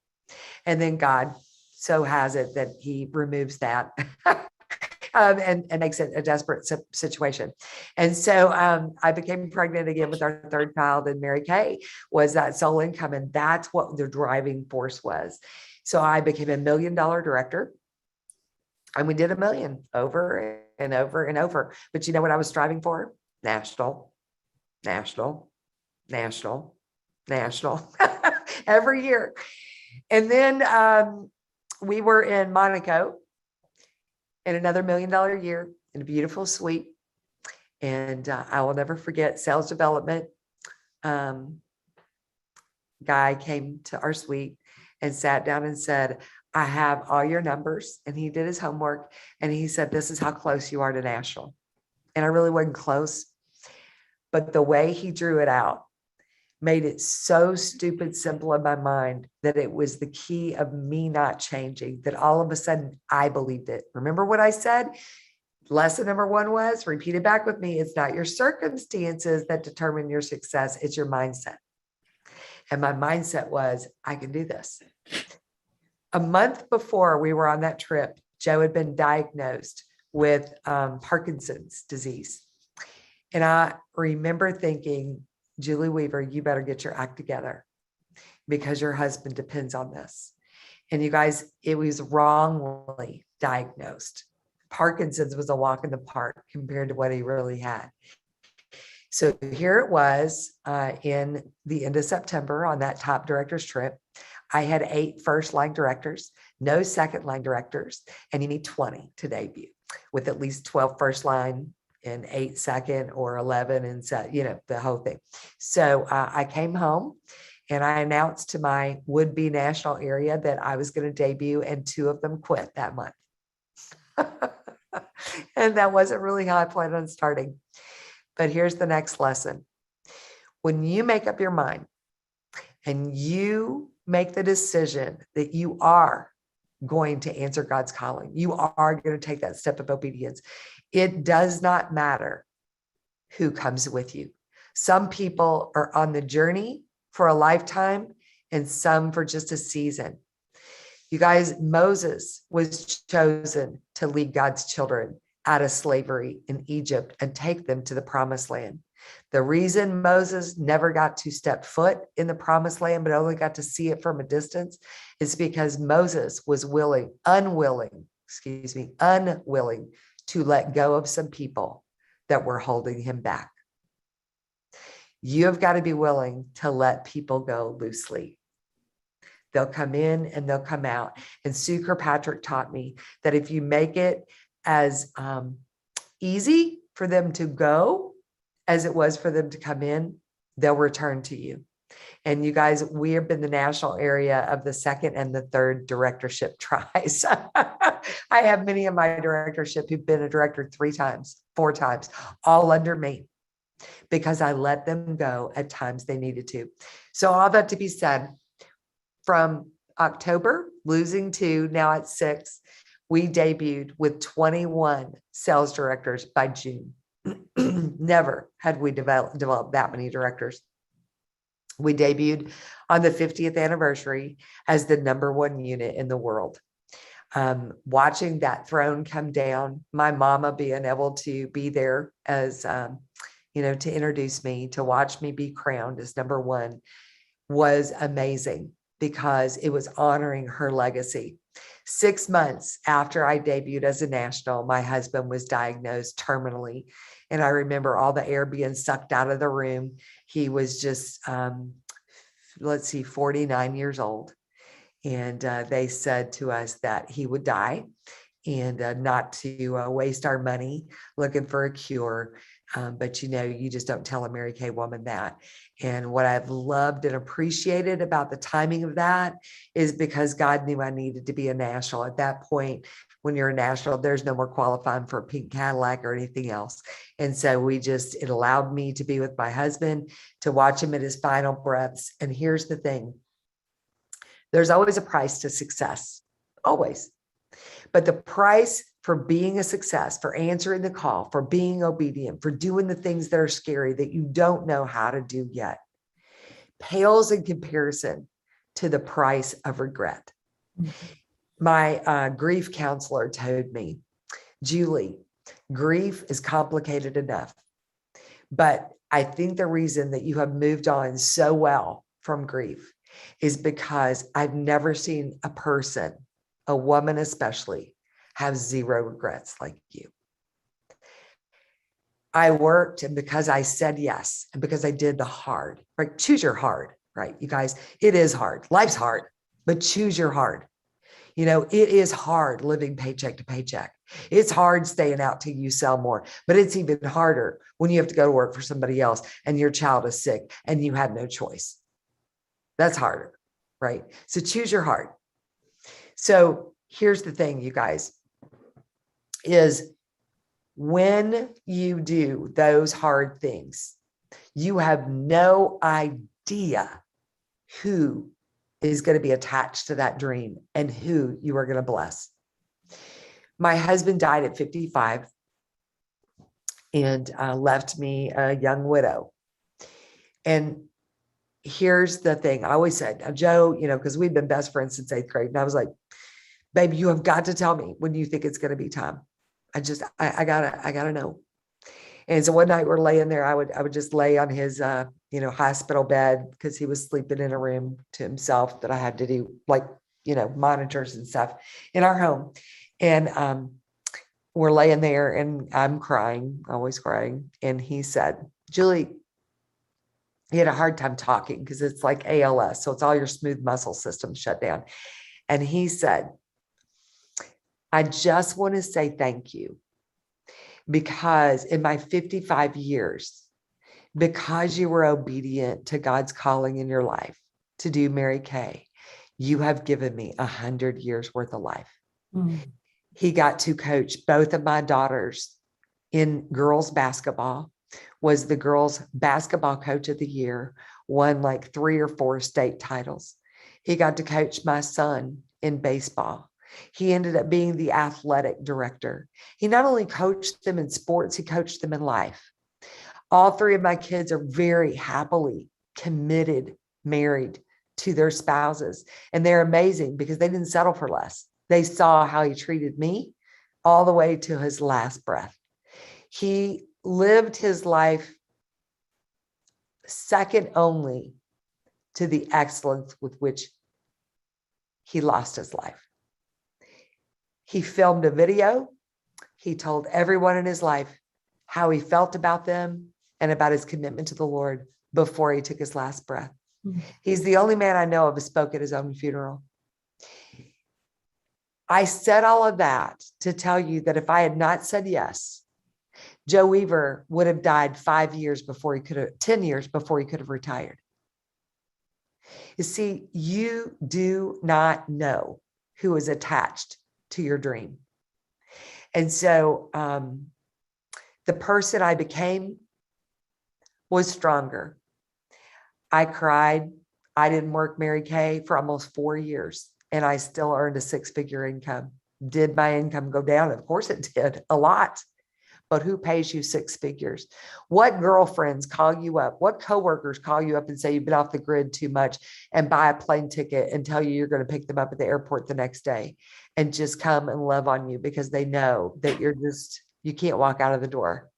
[SPEAKER 4] And then God so has it that he removes that and makes it a desperate situation. And so I became pregnant again with our 3rd child, and Mary Kay was that sole income. And that's what the driving force was. So I became $1 million director. And we did $1 million over and over and over. But you know what I was striving for? National every year. And then we were in Monaco in another $1 million year in a beautiful suite. And I will never forget, sales development guy came to our suite and sat down and said, I have all your numbers. And he did his homework. And he said, this is how close you are to national. And I really wasn't close. But the way he drew it out made it so stupid simple in my mind that it was the key of me not changing, that all of a sudden I believed it. Remember what I said? Lesson number 1 was, repeat it back with me. It's not your circumstances that determine your success. It's your mindset. And my mindset was, I can do this. A month before we were on that trip, Joe had been diagnosed with Parkinson's disease. And I remember thinking, Julie Weaver, you better get your act together because your husband depends on this. And you guys, it was wrongly diagnosed. Parkinson's was a walk in the park compared to what he really had. So here it was in the end of September on that top director's trip. I had 8 first-line directors, no second-line directors, and you need 20 to debut with at least 12 first-line and 8 second or 11 and so, the whole thing. So I came home And I announced to my would-be national area that I was going to debut, and 2 of them quit that month. And that wasn't really how I planned on starting. But here's the next lesson. When you make up your mind and you make the decision that you are going to answer God's calling, you are going to take that step of obedience, it does not matter who comes with you. Some people are on the journey for a lifetime and some for just a season. You guys, Moses was chosen to lead God's children out of slavery in Egypt and take them to the promised land. The reason Moses never got to step foot in the promised land, but only got to see it from a distance, is because Moses was unwilling to let go of some people that were holding him back. You have got to be willing to let people go loosely. They'll come in and they'll come out. And Sue Kirkpatrick taught me that if you make it as easy for them to go as it was for them to come in, they'll return to you. And you guys, we have been the national area of the 2nd and the 3rd directorship tries. I have many of my directorship who've been a director 3 times, 4 times, all under me, because I let them go at times they needed to. So all that to be said, from October, losing 2, now at 6, we debuted with 21 sales directors by June. Never had we developed that many directors. We debuted on the 50th anniversary as the #1 unit in the world. Watching that throne come down, my mama being able to be there as, to introduce me, to watch me be crowned as #1 was amazing, because it was honoring her legacy. 6 months after I debuted as a national, my husband was diagnosed terminally. And I remember all the air being sucked out of the room. He was just, 49 years old. And they said to us that he would die, and not to waste our money looking for a cure. But you just don't tell a Mary Kay woman that. And what I've loved and appreciated about the timing of that is because God knew I needed to be a national. At that point, when you're a national, there's no more qualifying for a pink Cadillac or anything else. And so it allowed me to be with my husband, to watch him at his final breaths. And here's the thing. There's always a price to success, always. But the price for being a success, for answering the call, for being obedient, for doing the things that are scary that you don't know how to do yet, pales in comparison to the price of regret. My grief counselor told me, Julie, grief is complicated enough, but I think the reason that you have moved on so well from grief is because I've never seen a person, a woman especially, have 0 regrets like you. I worked, and because I said yes, and because I did the hard, right? Choose your hard, right? You guys, it is hard. Life's hard, but choose your hard. It is hard living paycheck to paycheck. It's hard staying out till you sell more, but it's even harder when you have to go to work for somebody else and your child is sick and you have no choice. That's harder, right? So choose your hard. So here's the thing, you guys, is when you do those hard things, you have no idea who is going to be attached to that dream and who you are going to bless. My husband died at 55 and left me a young widow. And here's the thing. I always said, Joe, because we've been best friends since 8th grade. And I was like, baby, you have got to tell me when you think it's going to be time. I gotta know. And so one night we're laying there, I would just lay on his, hospital bed, because he was sleeping in a room to himself that I had to do monitors and stuff in our home. And we're laying there and I'm crying, always crying. And he said, Julie, he had a hard time talking because it's like ALS. So it's all your smooth muscle system shut down. And he said, I just want to say thank you, because in my 55 years, because you were obedient to God's calling in your life, to do Mary Kay, you have given me 100 years worth of life. He got to coach both of my daughters in girls basketball, was the girls basketball coach of the year, won like 3 or 4 state titles. He got to coach my son in baseball. He ended up being the athletic director. He not only coached them in sports, he coached them in life. All 3 of my kids are very happily committed, married to their spouses. And they're amazing because they didn't settle for less. They saw how he treated me all the way to his last breath. He lived his life second only to the excellence with which he lost his life. He filmed a video. He told everyone in his life how he felt about them and about his commitment to the Lord before he took his last breath. He's the only man I know of who spoke at his own funeral. I said all of that to tell you that if I had not said yes, Joe Weaver would have died 10 years before he could have retired. You see, you do not know who is attached to your dream. And so the person I became was stronger. I cried. I didn't work Mary Kay for almost 4 years, and I still earned a 6-figure income. Did my income go down? Of course it did, a lot. But who pays you 6 figures? What girlfriends call you up? What coworkers call you up and say you've been off the grid too much and buy a plane ticket and tell you you're going to pick them up at the airport the next day and just come and love on you because they know that you can't walk out of the door.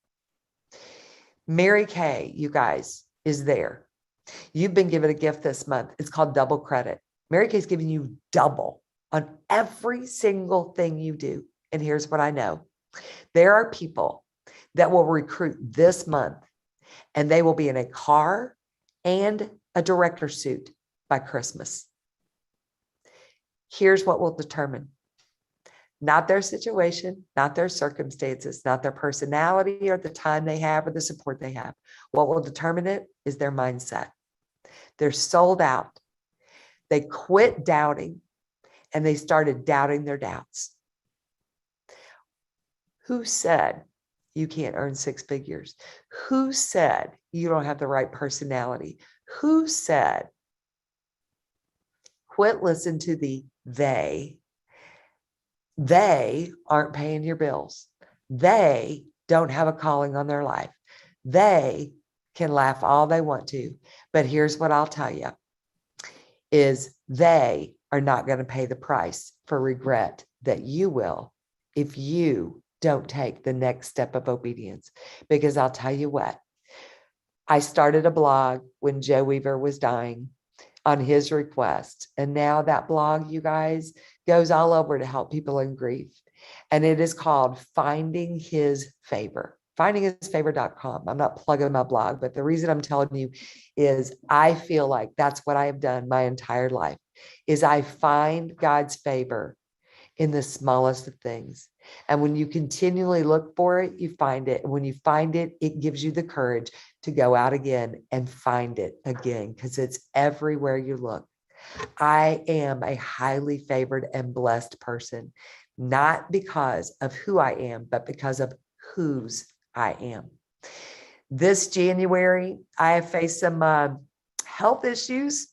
[SPEAKER 4] Mary Kay, you guys, is there. You've been given a gift this month. It's called double credit. Mary Kay's giving you double on every single thing you do. And here's what I know. There are people that will recruit this month and they will be in a car and a director's suit by Christmas. Here's what will determine. Not their situation, not their circumstances, not their personality or the time they have or the support they have. What will determine it is their mindset. They're sold out. They quit doubting and they started doubting their doubts. Who said you can't earn 6 figures? Who said you don't have the right personality? Who said, quit listening to the they? They aren't paying your bills. They don't have a calling on their life. They can laugh all they want to. But here's what I'll tell you is they are not going to pay the price for regret that you will if you don't take the next step of obedience. Because I'll tell you what, I started a blog when Joe Weaver was dying on his request. And now that blog, you guys, goes all over to help people in grief. And it is called Finding His Favor. FindingHisFavor.com. I'm not plugging my blog, but the reason I'm telling you is I feel like that's what I have done my entire life, is I find God's favor in the smallest of things. And when you continually look for it, you find it. And when you find it, it gives you the courage to go out again and find it again, because it's everywhere you look. I am a highly favored and blessed person, not because of who I am, but because of whose I am. This January, I have faced some health issues,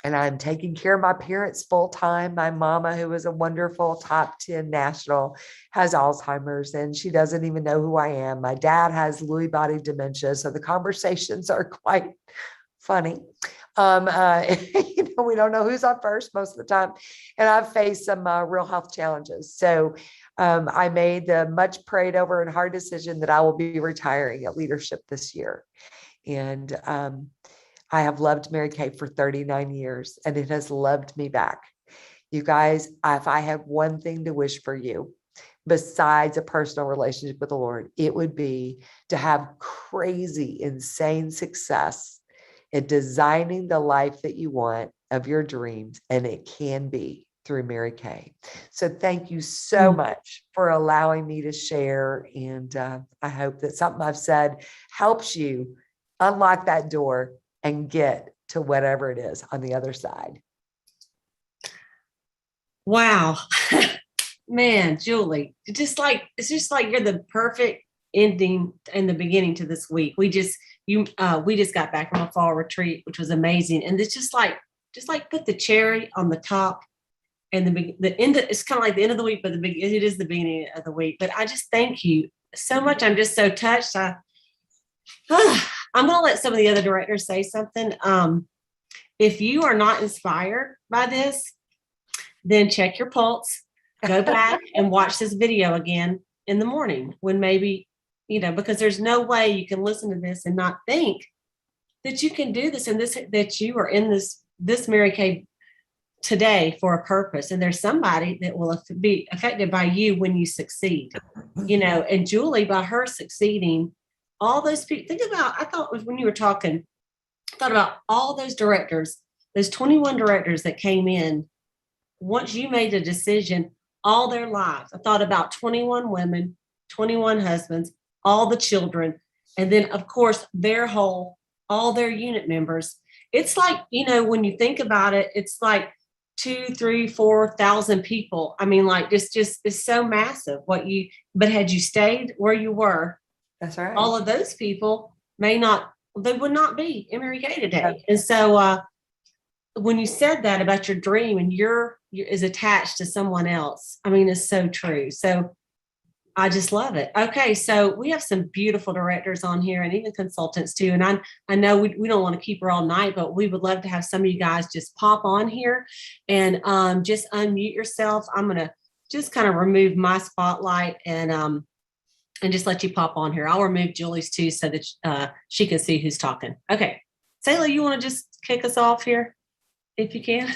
[SPEAKER 4] and I'm taking care of my parents full time. My mama, who is a wonderful top 10 national, has Alzheimer's, and she doesn't even know who I am. My dad has Lewy body dementia, so the conversations are quite funny. We don't know who's on first most of the time. And I've faced some real health challenges. So I made the much prayed over and hard decision that I will be retiring at leadership this year. And I have loved Mary Kay for 39 years, and it has loved me back. You guys, if I have one thing to wish for you, besides a personal relationship with the Lord, it would be to have crazy, insane success at designing the life that you want of your dreams. And it can be through Mary Kay. So thank you so much for allowing me to share. And I hope that something I've said helps you unlock that door and get to whatever it is on the other side.
[SPEAKER 1] Wow. Man, Julie, it's just like you're the perfect ending and the beginning to this week. We just got back from a fall retreat, which was amazing. And it's just like put the cherry on the top, and the end it's kind of like the end of the week, but it is the beginning of the week. But I just thank you so much. I'm just so touched. I'm going to let some of the other directors say something. If you are not inspired by this, then check your pulse, go back and watch this video again in the morning when maybe, because there's no way you can listen to this and not think that you can do this and that you are in this Mary Kay today for a purpose. And there's somebody that will be affected by you when you succeed, and Julie, by her succeeding, all those people, I thought when you were talking, I thought about all those directors, those 21 directors that came in once you made a decision all their lives. I thought about 21 women, 21 husbands, all the children, and then of course all their unit members. It's like, when you think about it, it's like 2,000, 3,000, 4,000 people. I mean, like just it's so massive but had you stayed where you were,
[SPEAKER 4] that's right,
[SPEAKER 1] all of those people they would not be in Mary Kay today. And so when you said that about your dream and your is attached to someone else, I mean, it's so true. So I just love it. Okay, so we have some beautiful directors on here and even consultants too. And I know we don't want to keep her all night, but we would love to have some of you guys just pop on here and just unmute yourself. I'm going to just kind of remove my spotlight and just let you pop on here. I'll remove Julie's too so that she can see who's talking. Okay, Sayla, you want to just kick us off here if you can?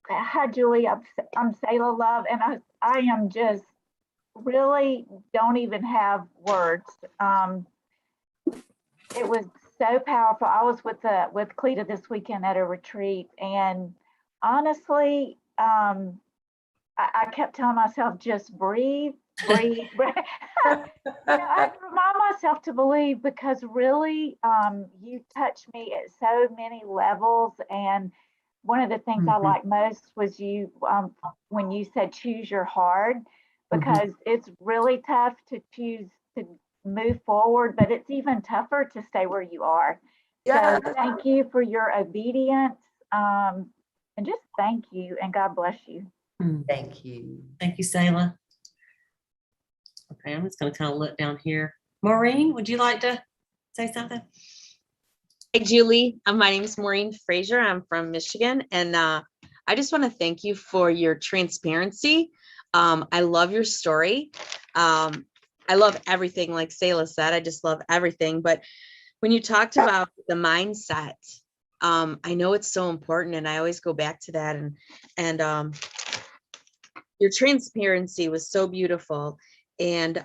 [SPEAKER 2] Hi, Julie. I'm Sayla Love, and I am just really don't even have words. It was so powerful. I was with Cleta this weekend at a retreat, and honestly, I kept telling myself, just breathe, breathe. I remind myself to believe, because really, you touched me at so many levels. And one of the things I like most was you when you said choose your heart, because it's really tough to choose to move forward, but it's even tougher to stay where you are. Yeah. So thank you for your obedience, and just thank you, and God bless you.
[SPEAKER 4] Thank you.
[SPEAKER 1] Thank you, Sayla. Okay, I'm just going to kind of look down here. Maureen, would you like to say something?
[SPEAKER 5] Hi, Julie. My name is Maureen Frazier. I'm from Michigan, and I just want to thank you for your transparency. I love your story. I love everything, like Sayla said. I just love everything. But when you talked about the mindset, I know it's so important, and I always go back to that. And your transparency was so beautiful, and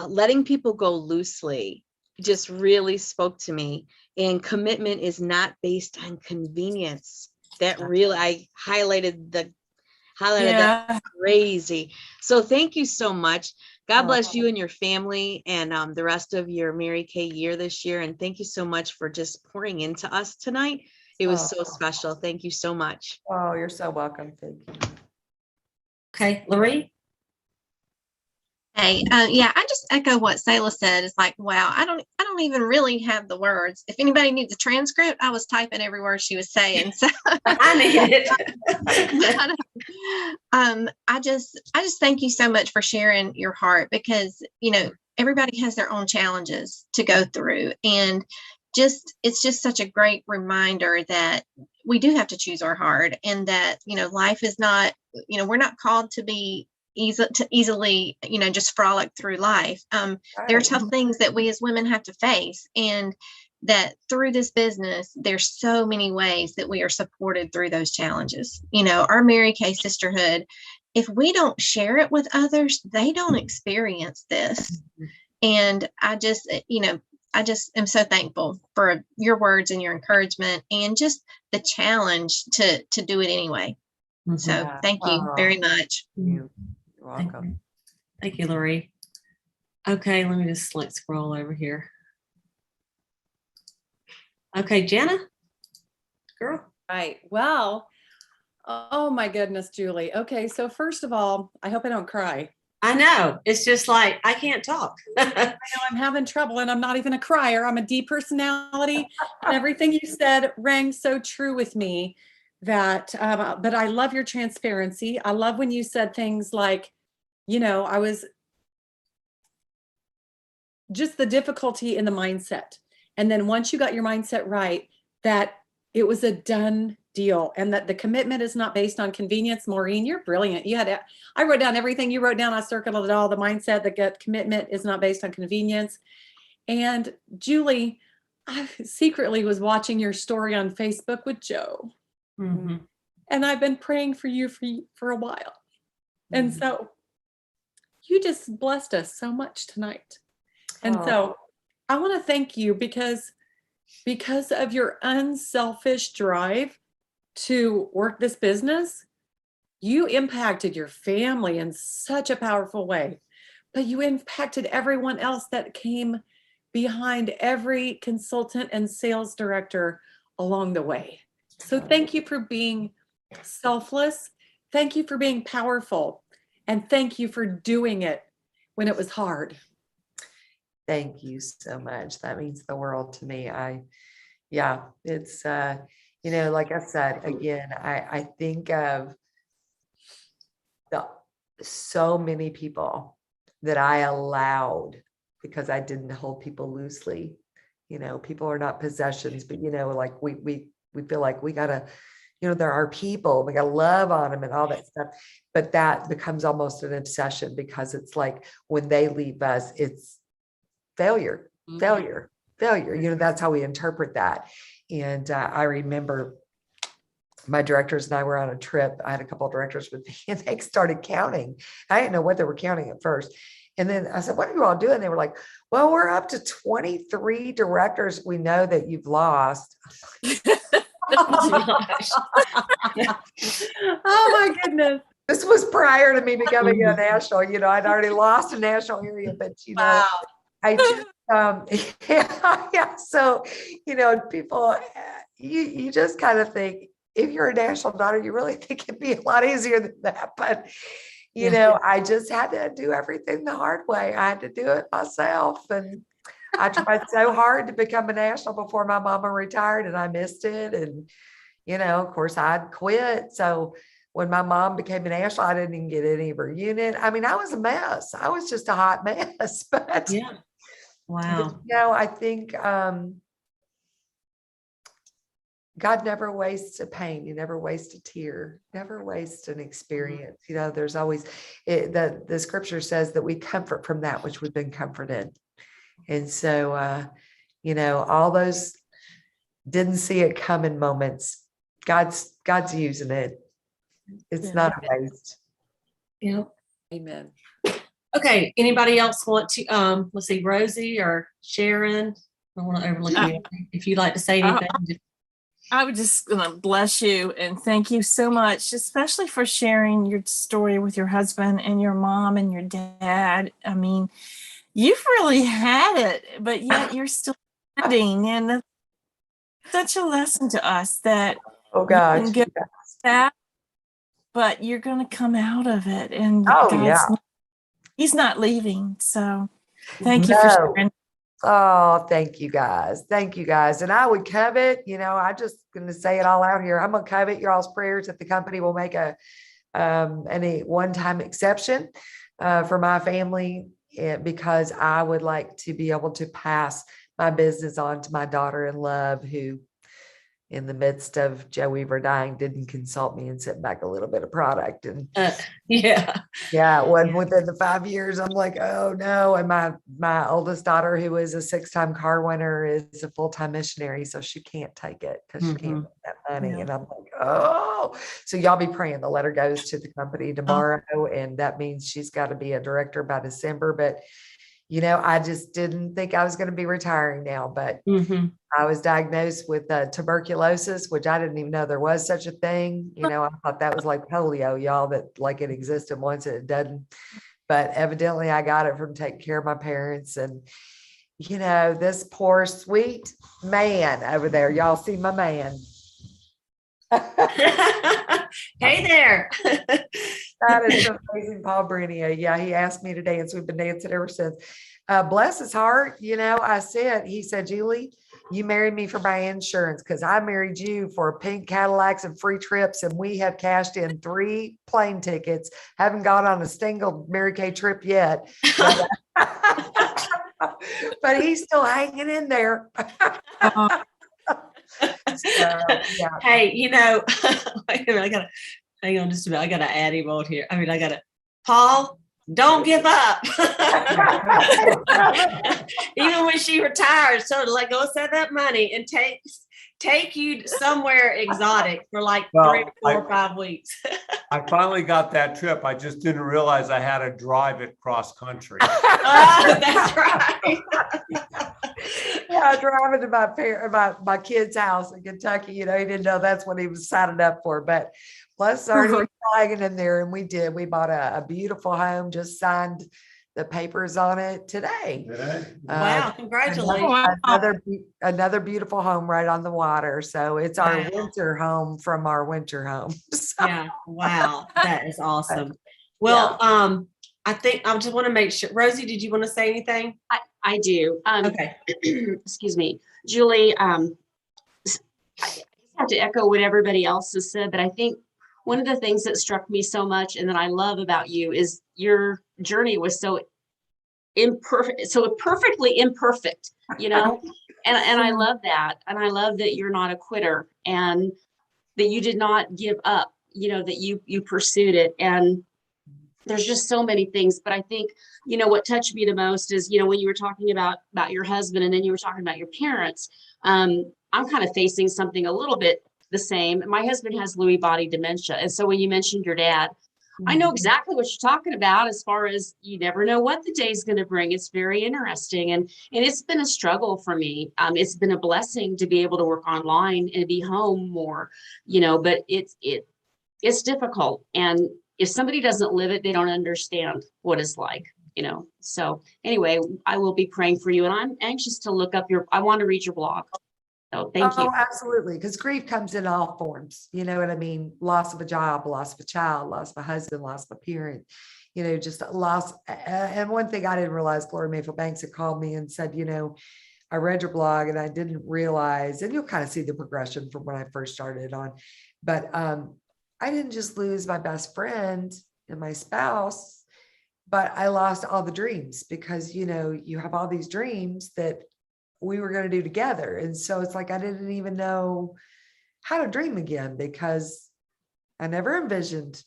[SPEAKER 5] letting people go loosely just really spoke to me. And commitment is not based on convenience. That really, I highlighted that crazy. So thank you so much. God bless you and your family and the rest of your Mary Kay year this year. And thank you so much for just pouring into us tonight. It was so special. Thank you so much.
[SPEAKER 4] Oh, you're so welcome. Thank you.
[SPEAKER 1] Okay, Lorraine.
[SPEAKER 6] Hey, yeah, I just echo what Sayla said. It's like, wow, I don't even really have the words. If anybody needs a transcript, I was typing every word she was saying. So
[SPEAKER 1] I need
[SPEAKER 6] it. I just thank you so much for sharing your heart, because everybody has their own challenges to go through, and it's just such a great reminder that we do have to choose our heart, and that life is not, we're not called to be easily just frolic through life. There are tough things that we as women have to face, and that through this business there's so many ways that we are supported through those challenges. Our Mary Kay sisterhood, if we don't share it with others, they don't experience this. And I just am so thankful for your words and your encouragement, and just the challenge to do it anyway. So thank you very much.
[SPEAKER 4] You're welcome.
[SPEAKER 1] Thank you, Lori. Okay, let me just scroll over here. Okay, Jenna, girl.
[SPEAKER 7] Right. Well, oh my goodness, Julie. Okay. So first of all, I hope I don't cry.
[SPEAKER 1] I know. It's just like, I can't talk.
[SPEAKER 7] I know I'm having trouble and I'm not even a crier. I'm a D personality and everything you said rang so true with me that, but I love your transparency. I love when you said things like, I was just the difficulty in the mindset. And then once you got your mindset right, that it was a done deal and that the commitment is not based on convenience. Maureen, you're brilliant. I wrote down everything you wrote down. I circled it all. The mindset, the commitment is not based on convenience. And Julie, I secretly was watching your story on Facebook with Joe.
[SPEAKER 1] Mm-hmm.
[SPEAKER 7] And I've been praying for you for a while. And so you just blessed us so much tonight. And so I want to thank you because of your unselfish drive to work this business, you impacted your family in such a powerful way, but you impacted everyone else that came behind every consultant and sales director along the way. So thank you for being selfless. Thank you for being powerful. And thank you for doing it when it was hard.
[SPEAKER 4] Thank you so much. That means the world to me. It's, like I said, again, I think of so many people that I allowed because I didn't hold people loosely. People are not possessions, but like we feel like we gotta, they're our people, we gotta love on them and all that stuff. But that becomes almost an obsession because it's like when they leave us, it's failure. That's how we interpret that. And I remember my directors and I were on a trip. I had a couple of directors with me and they started counting. I didn't know what they were counting at first. And then I said, what are you all doing? They were like, well, we're up to 23 directors we know that you've lost.
[SPEAKER 7] Oh my goodness.
[SPEAKER 4] This was prior to me becoming a national, I'd already lost a national area, but
[SPEAKER 7] Wow.
[SPEAKER 4] I just, So, people, you just kind of think if you're a national daughter, you really think it'd be a lot easier than that. But, I just had to do everything the hard way. I had to do it myself. And I tried so hard to become a national before my mama retired and I missed it. And, of course I'd quit. So when my mom became a national, I didn't even get any of her unit. I mean, I was a mess. I was just a hot mess, but
[SPEAKER 1] yeah. Wow.
[SPEAKER 4] But, I think God never wastes a pain. You never waste a tear, never waste an experience. There's always the scripture says that we comfort from that which we've been comforted. And so, all those didn't see it coming moments, God's using it. It's not a waste.
[SPEAKER 1] Yeah.
[SPEAKER 7] Amen.
[SPEAKER 1] Okay. Anybody else want to, let's see, Rosie or Sharon? I don't want to overlook you. If you'd like to say anything.
[SPEAKER 8] I would just bless you and thank you so much, especially for sharing your story with your husband and your mom and your dad. I mean, you've really had it, but yet you're still standing, and that's such a lesson to us that
[SPEAKER 4] Oh God,
[SPEAKER 8] you can get that, but you're going to come out of it, and He's not leaving. So thank you for sharing.
[SPEAKER 4] Oh, thank you guys. Thank you guys. And I would covet, I'm just going to say it all out here. I'm going to covet your all's prayers that the company will make any one-time exception for my family, because I would like to be able to pass my business on to my daughter in love, who in the midst of Joe Weaver dying, didn't consult me and sent back a little bit of product. And within the 5 years, I'm like, oh no. And my oldest daughter, who is a 6-time car winner, is a full-time missionary. So she can't take it because she can't get that money. Yeah. And I'm like, oh, so y'all be praying. The letter goes to the company tomorrow. And that means she's got to be a director by December. But I just didn't think I was going to be retiring now, but I was diagnosed with tuberculosis, which I didn't even know there was such a thing. I thought that was like polio, y'all, that like it existed once and it doesn't. But evidently I got it from taking care of my parents. And this poor sweet man over there. Y'all see my man.
[SPEAKER 1] Hey there.
[SPEAKER 4] That is amazing, Paul Brenia. Yeah, he asked me to dance. We've been dancing ever since. Bless his heart. He said, Julie, you married me for my insurance because I married you for pink Cadillacs and free trips. And we have cashed in 3 plane tickets. Haven't gone on a single Mary Kay trip yet. But, but he's still hanging in there. So, yeah.
[SPEAKER 1] Hey, wait a minute, I gotta hang on just a minute. I gotta add him on here. Paul, don't give up. Even when she retires, so like go save that money and take you somewhere exotic for like 3 or 4 or 5 weeks.
[SPEAKER 9] I finally got that trip. I just didn't realize I had to drive it cross country.
[SPEAKER 1] That's right.
[SPEAKER 4] Yeah, driving to my kid's house in Kentucky. He didn't know that's what he was signing up for. But bless our heart, flagging in there, and we did. We bought a beautiful home. Just signed the papers on it today.
[SPEAKER 1] Wow! Congratulations!
[SPEAKER 4] Another beautiful home right on the water. So it's our winter home from our winter home. So.
[SPEAKER 1] Yeah. Wow, that is awesome. Well, I think I just want to make sure. Rosie, did you want to say anything?
[SPEAKER 10] I do.
[SPEAKER 1] Okay.
[SPEAKER 10] Excuse me, Julie. I have to echo what everybody else has said, but I think one of the things that struck me so much and that I love about you is your journey was so imperfect, so perfectly imperfect, and I love that. And I love that you're not a quitter and that you did not give up, that you pursued it. And there's just so many things, but I think, what touched me the most is, when you were talking about your husband and then you were talking about your parents, I'm kind of facing something a little bit the same. My husband has Lewy body dementia. And so when you mentioned your dad, I know exactly what you're talking about as far as you never know what the day's going to bring. It's very interesting. And it's been a struggle for me. It's been a blessing to be able to work online and be home more, but it's difficult. And if somebody doesn't live it, they don't understand what it's like, So anyway, I will be praying for you, and I'm anxious to I want to read your blog. So thank you.
[SPEAKER 4] Oh, absolutely. Because grief comes in all forms. You know what I mean? Loss of a job, loss of a child, loss of a husband, loss of a parent, just a loss. And one thing I didn't realize, Gloria Mayfield Banks had called me and said, I read your blog and I didn't realize, and you'll kind of see the progression from when I first started on, but I didn't just lose my best friend and my spouse, but I lost all the dreams because, you have all these dreams that we were going to do together. And so it's like, I didn't even know how to dream again because I never envisioned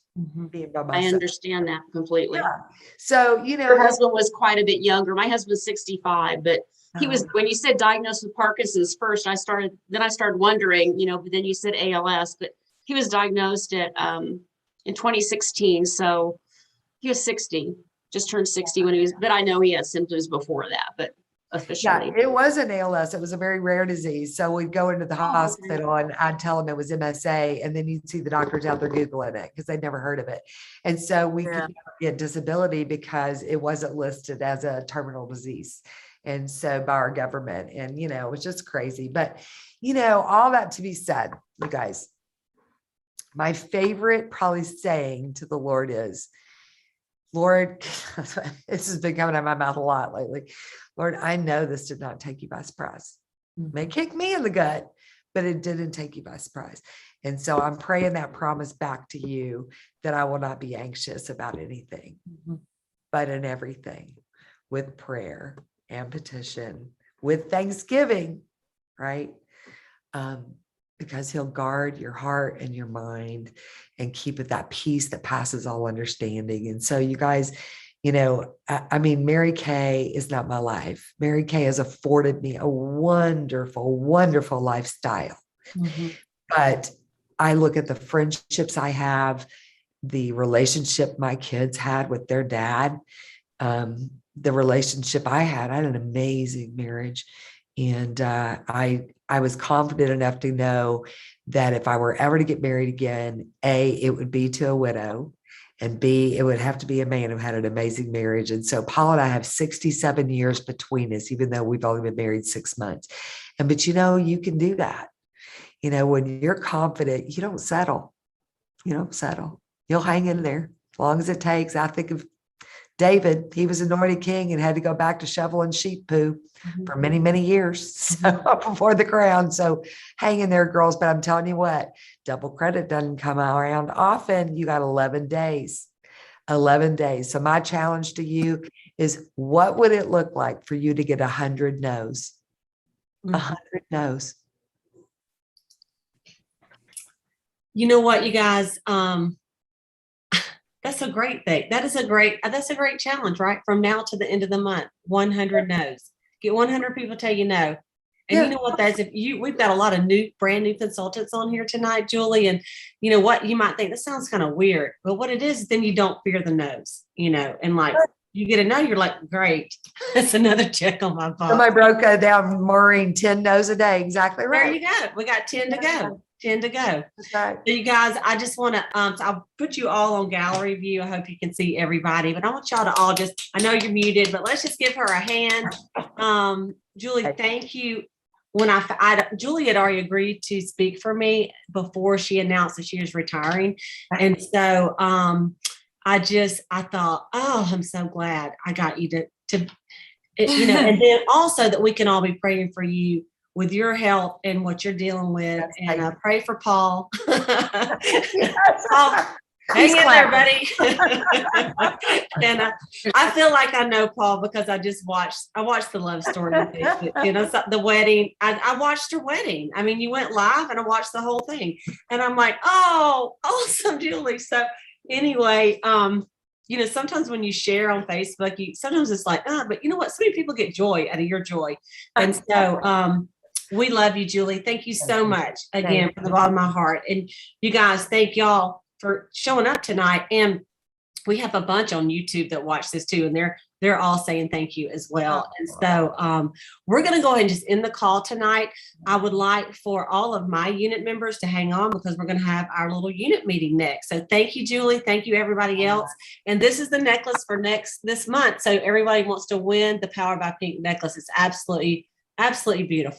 [SPEAKER 4] being by myself.
[SPEAKER 10] I understand that completely.
[SPEAKER 4] Yeah. So,
[SPEAKER 10] your husband was quite a bit younger. My husband's 65, but he was, when you said diagnosed with Parkinson's first, I started wondering, but then you said ALS, but he was diagnosed in 2016. So he was 60, just turned 60 but I know he had symptoms before that, but officially.
[SPEAKER 4] Yeah, it was an ALS. It was a very rare disease. So we'd go into the hospital and I'd tell them it was MSA, and then you'd see the doctors out there Googling it because they'd never heard of it. And so we could never get disability because it wasn't listed as a terminal disease. And so by our government, and, it was just crazy. But, all that to be said, you guys, my favorite probably saying to the Lord is, Lord, this has been coming out of my mouth a lot lately. Lord, I know this did not take you by surprise. It may kick me in the gut, but it didn't take you by surprise. And so I'm praying that promise back to you that I will not be anxious about anything, but in everything with prayer and petition, with thanksgiving, right? Because he'll guard your heart and your mind and keep it that peace that passes all understanding. And so you guys, Mary Kay is not my life. Mary Kay has afforded me a wonderful, wonderful lifestyle. But I look at the friendships I have, the relationship my kids had with their dad, the relationship I had an amazing marriage. And I was confident enough to know that if I were ever to get married again, it would be to a widow, And B, it would have to be a man who had an amazing marriage. And so Paul and I have 67 years between us, even though we've only been married 6 months. But you can do that. When you're confident, you don't settle. You don't settle. You'll hang in there as long as it takes. I think of David. He was anointed king and had to go back to shoveling sheep poo for many, many years before the crown. So hang in there, girls. But I'm telling you what, double credit doesn't come around often. You got 11 days. 11 days. So my challenge to you is, what would it look like for you to get 100 no's? 100 no's.
[SPEAKER 1] You know what, you guys, that's a great thing. That's a great challenge, right? From now to the end of the month, 100 no's. Get 100 people tell you no. And you know what, we've got a lot of brand new consultants on here tonight, Julie. And you know what, you might think this sounds kind of weird, but what it is, then you don't fear the no's, and like you get a no, you're like, great. That's another check on my box.
[SPEAKER 4] Somebody broke down, Maureen, 10 no's a day. Exactly right.
[SPEAKER 1] There you go. We got 10 to go. 10 to go.
[SPEAKER 4] That's right.
[SPEAKER 1] So you guys, I just want to, so I'll put you all on gallery view. I hope you can see everybody, but I want y'all to all I know you're muted, but let's just give her a hand. Julie, thank you. When Julie had already agreed to speak for me before she announced that she was retiring. And so I thought, oh, I'm so glad I got you and then also that we can all be praying for you with your health and what you're dealing with. And pray for Paul. Hang in there, buddy. And I feel like I know Paul because I watched the love story. The wedding. I watched her wedding. I mean, you went live and I watched the whole thing. And I'm like, oh, awesome, Julie. So anyway, sometimes when you share on Facebook, sometimes it's like, but you know what? So many people get joy out of your joy. And so we love you, Julie. Thank you so much again from the bottom of my heart. And you guys, thank y'all for showing up tonight. And we have a bunch on YouTube that watch this too. And they're all saying thank you as well. And so we're going to go ahead and just end the call tonight. I would like for all of my unit members to hang on because we're going to have our little unit meeting next. So thank you, Julie. Thank you, everybody else. And this is the necklace for this month. So everybody wants to win the Power by Pink necklace. It's absolutely beautiful.